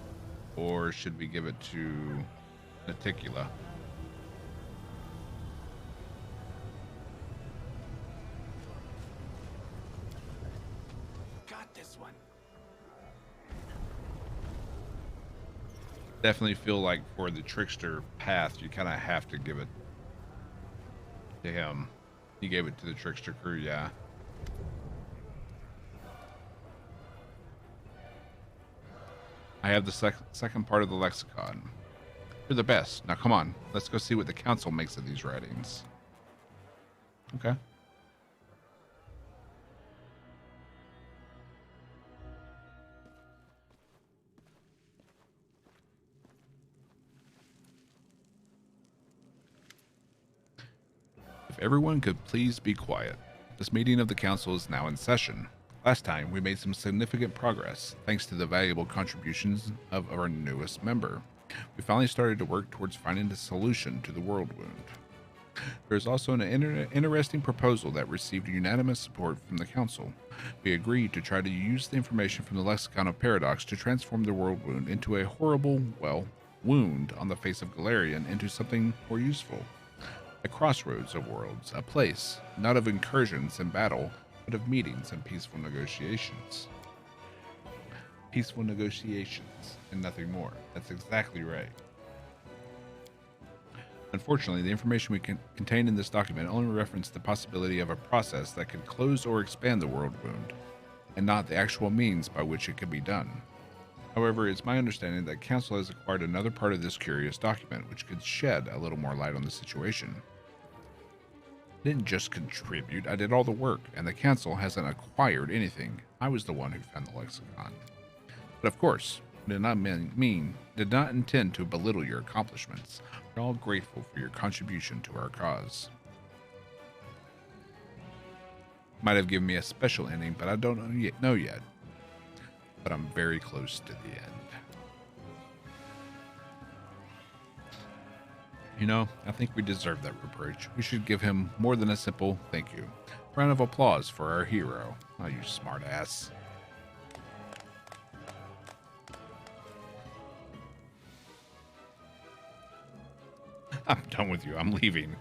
or should we give it to Naticula? Got this one. Definitely feel like for the trickster path, you kind of have to give it to him. He gave it to the trickster crew, yeah. I have the second part of the lexicon. You're the best. Now come on, let's go see what the council makes of these writings. Okay. If everyone could please be quiet. This meeting of the council is now in session. Last time, we made some significant progress, thanks to the valuable contributions of our newest member. We finally started to work towards finding a solution to the world wound. There is also an interesting proposal that received unanimous support from the council. We agreed to try to use the information from the Lexicon of Paradox to transform the world wound into a horrible, well, wound on the face of Galarian into something more useful. A crossroads of worlds, a place, not of incursions and battle, but of meetings and peaceful negotiations. Peaceful negotiations, and nothing more. That's exactly right. Unfortunately, the information contained in this document only referenced the possibility of a process that could close or expand the world wound, and not the actual means by which it could be done. However, it's my understanding that Council has acquired another part of this curious document, which could shed a little more light on the situation. I didn't just contribute, I did all the work, and the Council hasn't acquired anything. I was the one who found the lexicon. But of course, did not intend to belittle your accomplishments. We're all grateful for your contribution to our cause. Might have given me a special ending, but I don't know yet. But I'm very close to the end. You know, I think we deserve that reproach. We should give him more than a simple thank you. Round of applause for our hero. Oh, you smart ass. I'm done with you. I'm leaving.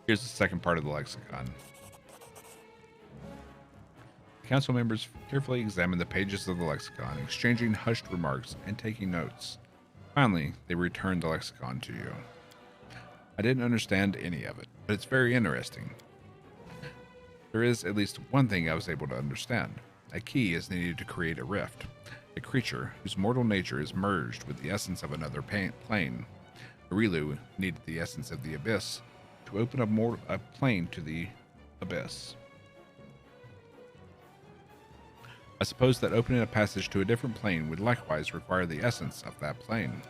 Here's the second part of the lexicon. Council members carefully examined the pages of the lexicon, exchanging hushed remarks and taking notes. Finally, they returned the lexicon to you. I didn't understand any of it, but it's very interesting. There is at least one thing I was able to understand. A key is needed to create a rift, a creature whose mortal nature is merged with the essence of another plane. Arilu needed the essence of the abyss to open a plane to the abyss. I suppose that opening a passage to a different plane would likewise require the essence of that plane.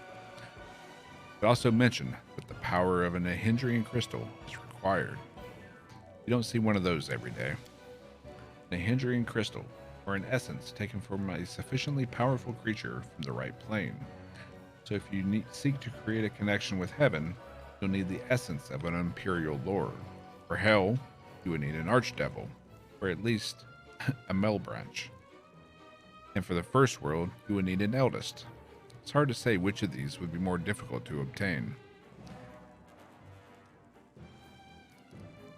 It also mentioned that the power of a Nahindrian crystal is required. You don't see one of those every day. Nahindrian crystal, or an essence taken from a sufficiently powerful creature from the right plane. So if you seek to create a connection with heaven, you'll need the essence of an imperial lord. For hell, you would need an archdevil, or at least a Melbranch. And for the first world, you would need an eldest. It's hard to say which of these would be more difficult to obtain.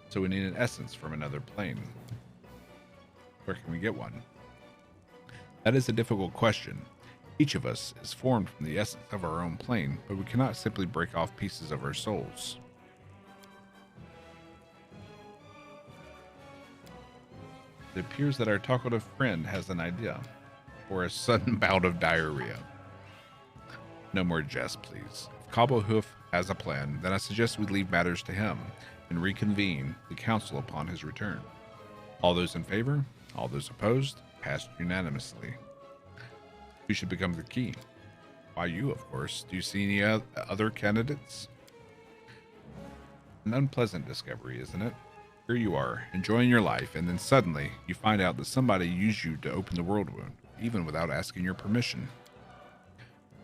So we need an essence from another plane. Where can we get one? That is a difficult question. Each of us is formed from the essence of our own plane, but we cannot simply break off pieces of our souls. It appears that our talkative friend has an idea. Or a sudden bout of diarrhea. No more jest, please. If Cobblepoof has a plan, then I suggest we leave matters to him and reconvene the council upon his return. All those in favor? All those opposed? Passed unanimously. Who should become the key? Why, you, of course. Do you see any other candidates? An unpleasant discovery, isn't it? Here you are, enjoying your life, and then suddenly you find out that somebody used you to open the world wound, even without asking your permission.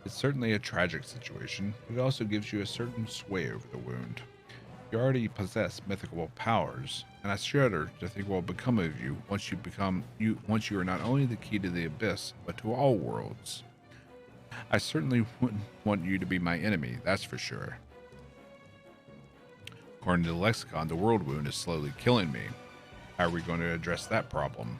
It's certainly a tragic situation, but it also gives you a certain sway over the wound. You already possess mythical powers, and I shudder to think what will become of you once you are not only the key to the abyss, but to all worlds. I certainly wouldn't want you to be my enemy, that's for sure. According to the lexicon, the world wound is slowly killing me. How are we going to address that problem?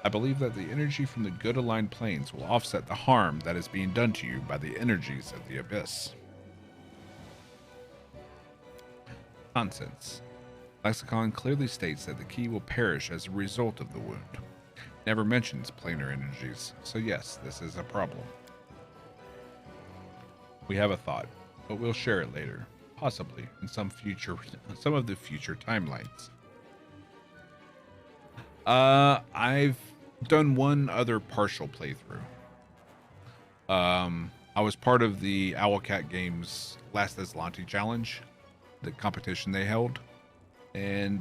I believe that the energy from the good aligned planes will offset the harm that is being done to you by the energies of the abyss. Nonsense. Lexicon clearly states that the key will perish as a result of the wound. Never mentions planar energies, so yes, this is a problem. We have a thought, but we'll share it later, possibly in some of the future timelines. I've done one other partial playthrough. I was part of the Owlcat Games Last Aslanti Challenge, the competition they held, and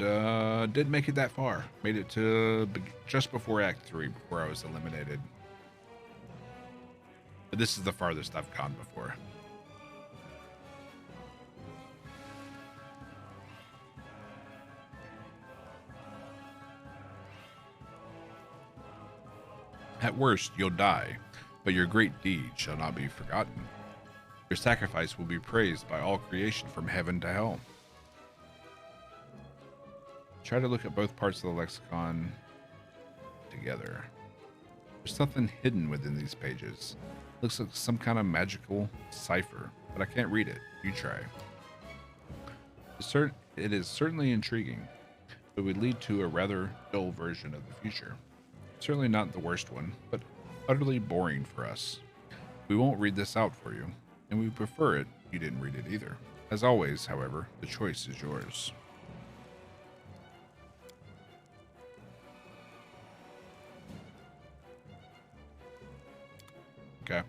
didn't make it that far. Made it to just before Act 3, before I was eliminated. But this is the farthest I've gone before. At worst, you'll die, but your great deed shall not be forgotten. Your sacrifice will be praised by all creation from heaven to hell. Try to look at both parts of the lexicon together. There's something hidden within these pages. Looks like some kind of magical cipher, but I can't read it. You try. It is certainly intriguing, but would lead to a rather dull version of the future. Certainly not the worst one, but utterly boring for us. We won't read this out for you, and we prefer it you didn't read it either. As always, however, the choice is yours. Okay.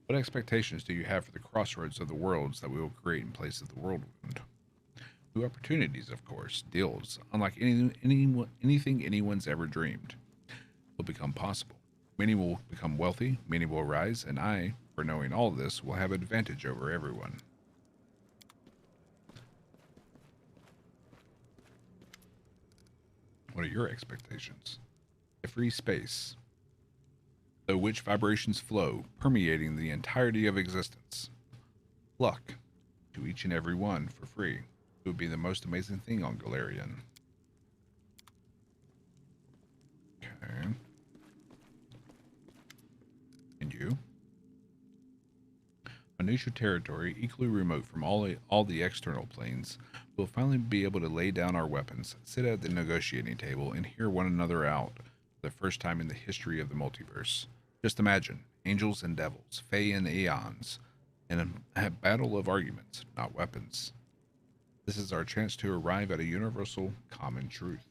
What expectations do you have for the crossroads of the worlds that we will create in place of the world wound? New opportunities, of course, deals, unlike anything anyone's ever dreamed, will become possible. Many will become wealthy, many will rise, and I, for knowing all this, will have advantage over everyone. What are your expectations? A free space, through which vibrations flow, permeating the entirety of existence. Luck to each and every one for free. It would be the most amazing thing on Golarion. Okay. And you? On Nishu territory, equally remote from all the external planes, we'll finally be able to lay down our weapons, sit at the negotiating table, and hear one another out for the first time in the history of the multiverse. Just imagine, angels and devils, fae and aeons, and a battle of arguments, not weapons. This is our chance to arrive at a universal common truth.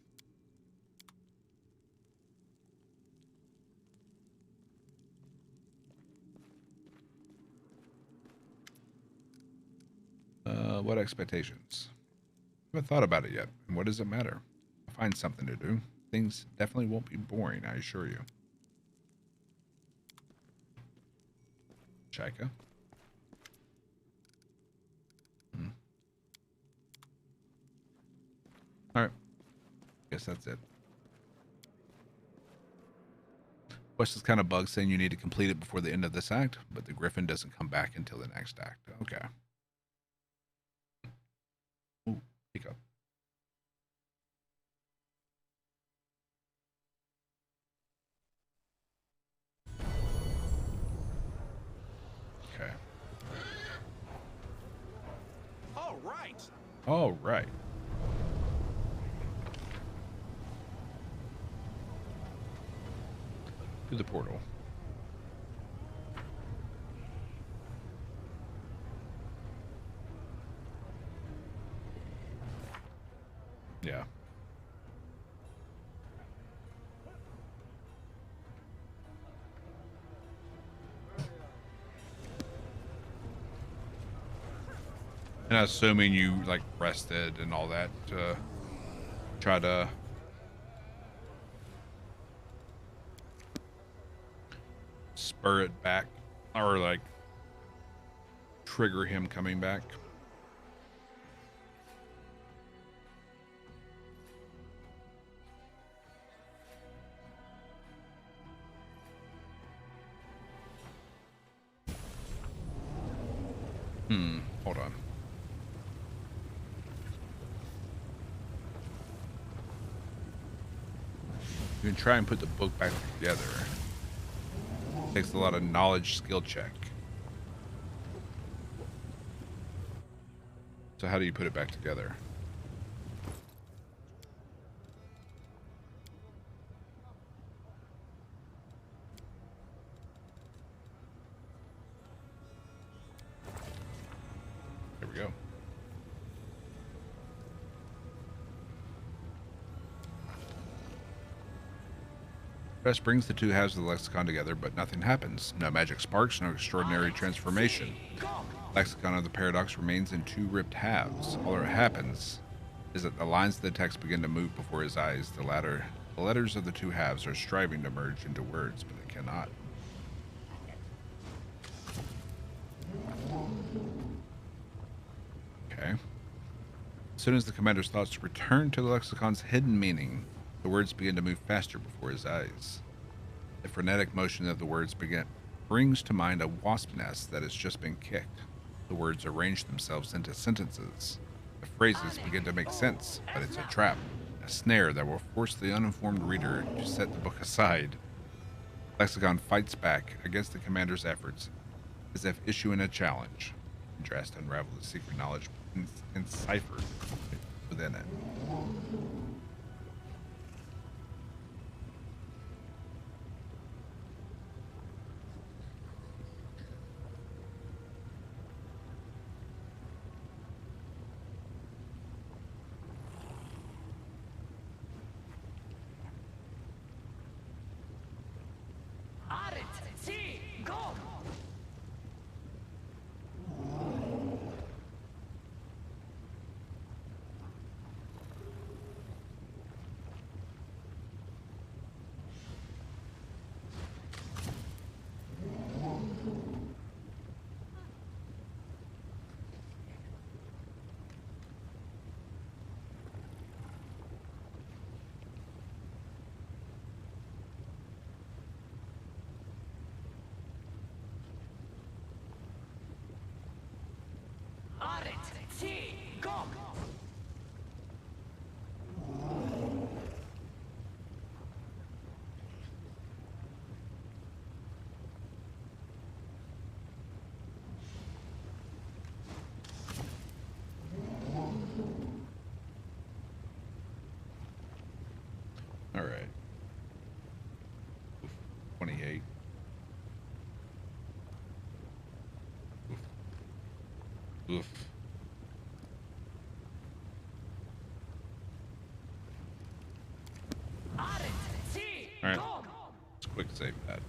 What expectations? I haven't thought about it yet. And what does it matter? I'll find something to do. Things definitely won't be boring, I assure you. Shika. Alright. Guess that's it. Quest is kind of bugged saying you need to complete it before the end of this act, but the Griffin doesn't come back until the next act. Okay. Ooh, pick up. Okay. All right. All right. To the portal. Yeah. And assuming you like rested and all that to try to spur it back or like trigger him coming back. Hold on. You can try and put the book back together. Takes a lot of knowledge skill check. So how do you put it back together? Crest brings the two halves of the lexicon together, but nothing happens. No magic sparks, no extraordinary transformation. Lexicon of the Paradox remains in two ripped halves. All that happens is that the lines of the text begin to move before his eyes. The letters of the two halves are striving to merge into words, but they cannot. Okay. As soon as the commander's thoughts return to the lexicon's hidden meaning, the words begin to move faster before his eyes. The frenetic motion of the words brings to mind a wasp nest that has just been kicked. The words arrange themselves into sentences. The phrases begin to make sense, but it's a trap, a snare that will force the uninformed reader to set the book aside. Lexicon fights back against the commander's efforts as if issuing a challenge. Tries to unravel the secret knowledge enciphered within it. All right. 28. Oof. All right. Let's quick save that.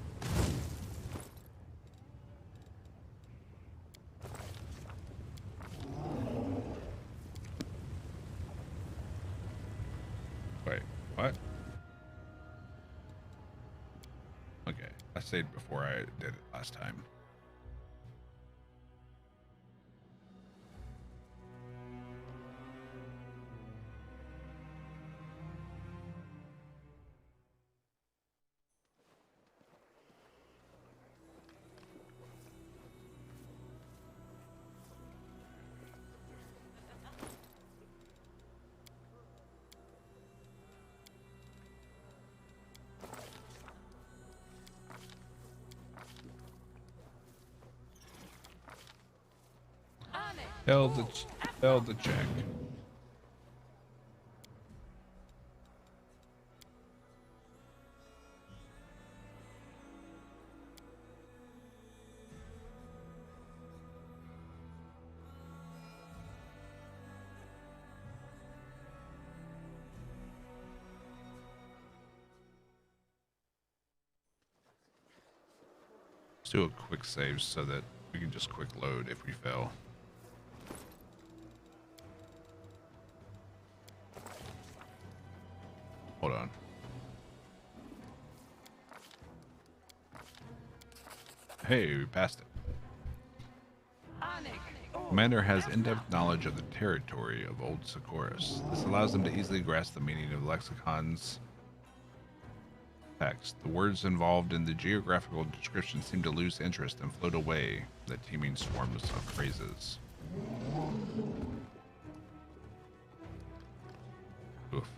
Wait, what? Okay, I saved before I did it last time. Held the check. Let's do a quick save so that we can just quick load if we fail. Hold on. Hey, we passed it. Commander has in-depth knowledge of the territory of Old Socorus. This allows them to easily grasp the meaning of the lexicon's text. The words involved in the geographical description seem to lose interest and float away, the teeming swarms of phrases. Oof.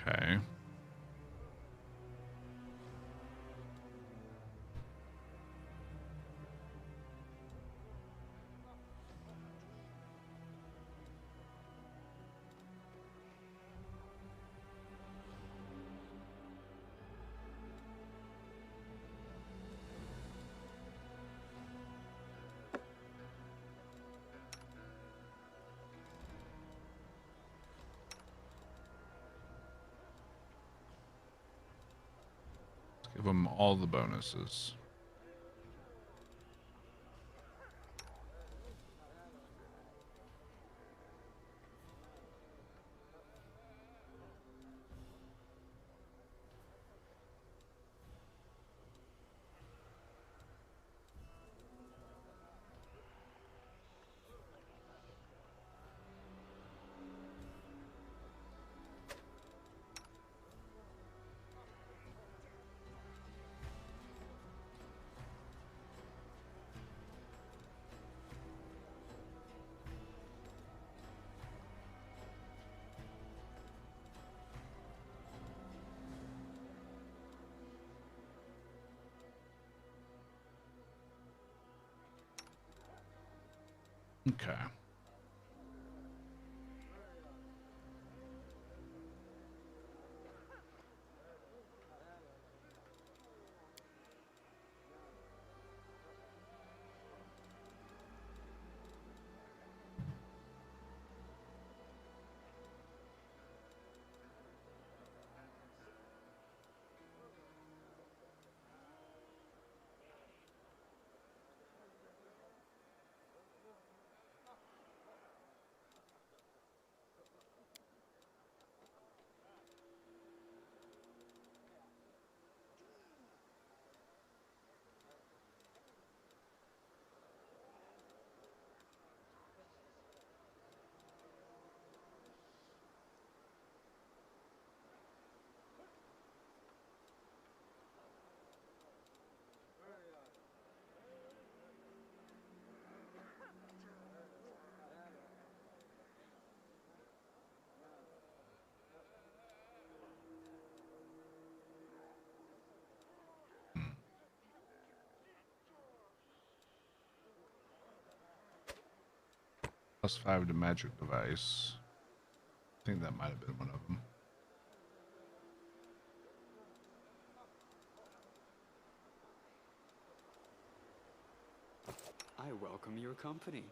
Okay. Give them all the bonuses. Okay. +5 to magic device. I think that might have been one of them. I welcome your company.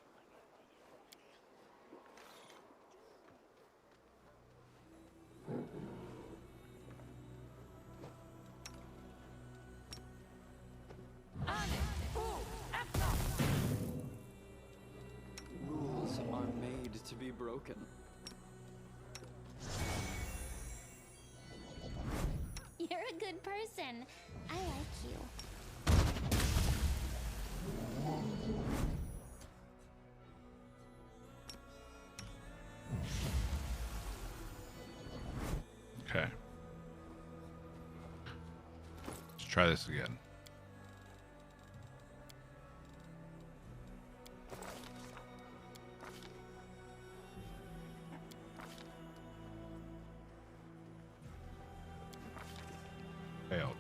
Rules are made to be broken. You're a good person. I like you. Okay. Let's try this again. Failed.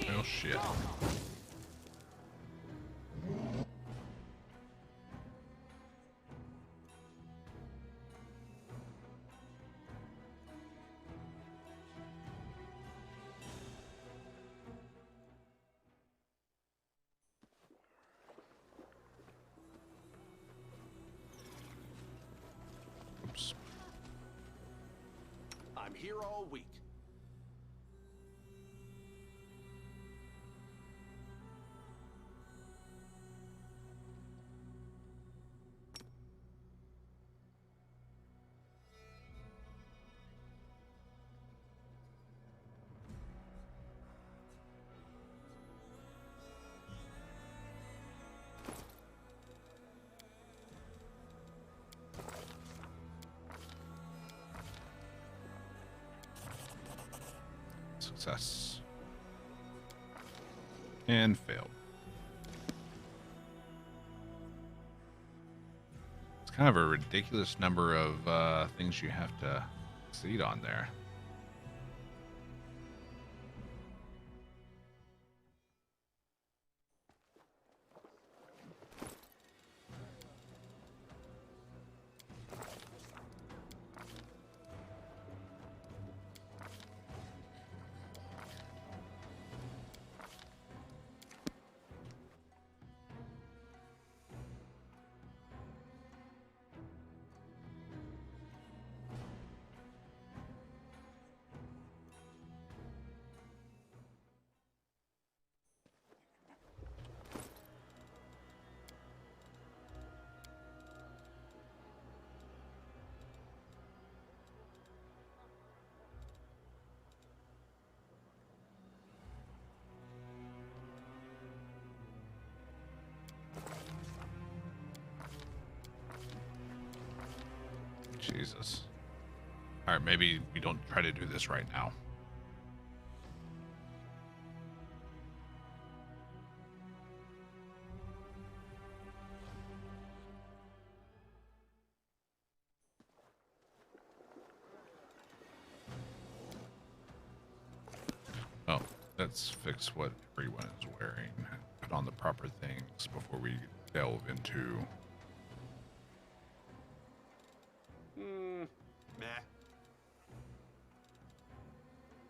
Oh shit. Oops. I'm here all week. success. And failed. It's kind of a ridiculous number of things you have to succeed on there. Jesus. All right, maybe we don't try to do this right now. Oh, let's fix what everyone is wearing. Put on the proper things before we delve into... Meh.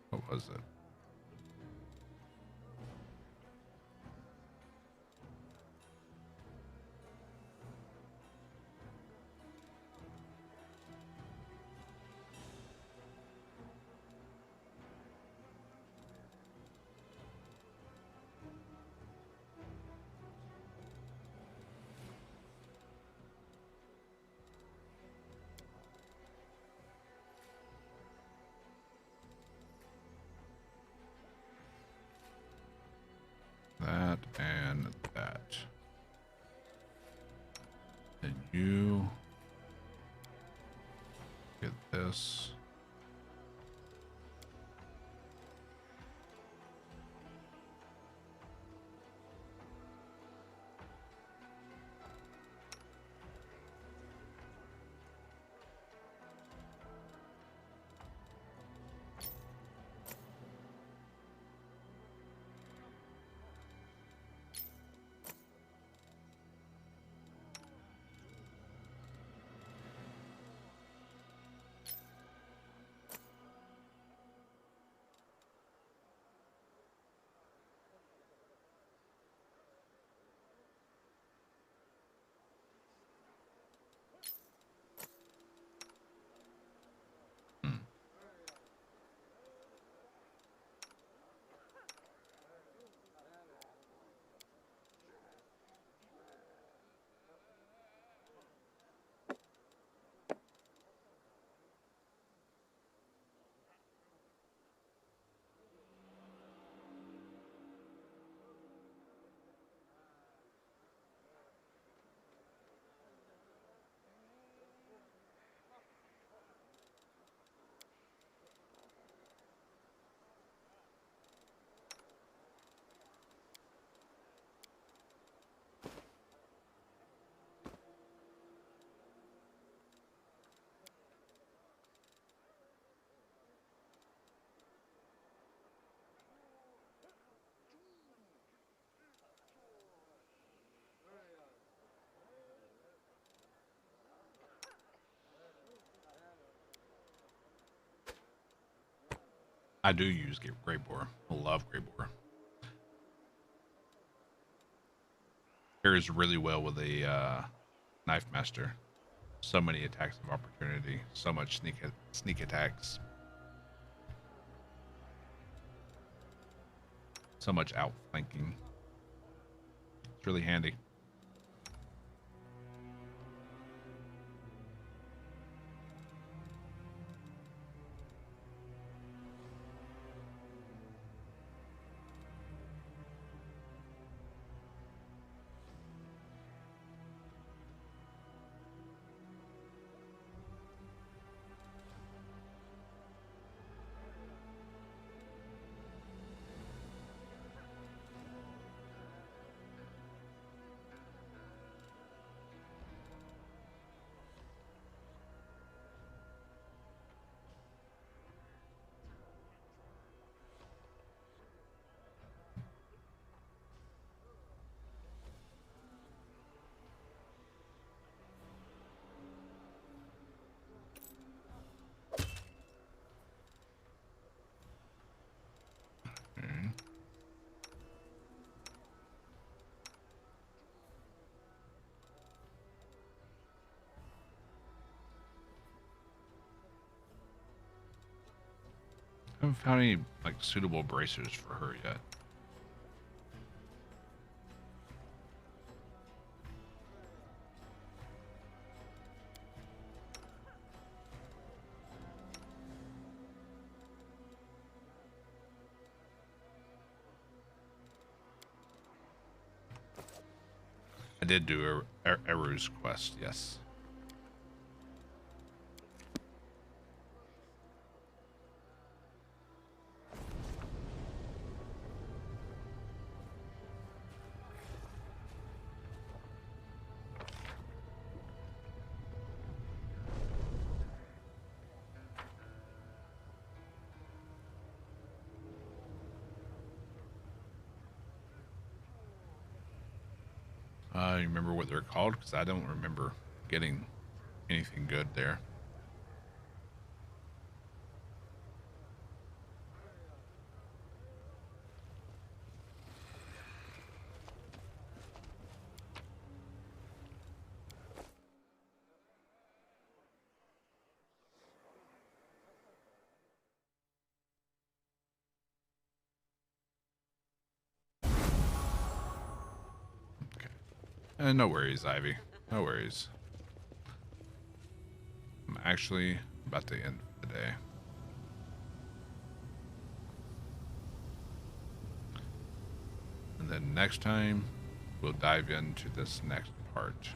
What was it? That and that. And you get this. I do use Great Boar. I love Great Boar. Pairs really well with a Knife Master. So many attacks of opportunity. So much sneak attacks. So much outflanking. It's really handy. haven't found any like suitable bracers for her yet. I did do Eru's quest, yes. You remember what they're called? Because I don't remember getting anything good there. No worries, Ivy. No worries. I'm actually about to end the day. And then next time, we'll dive into this next part.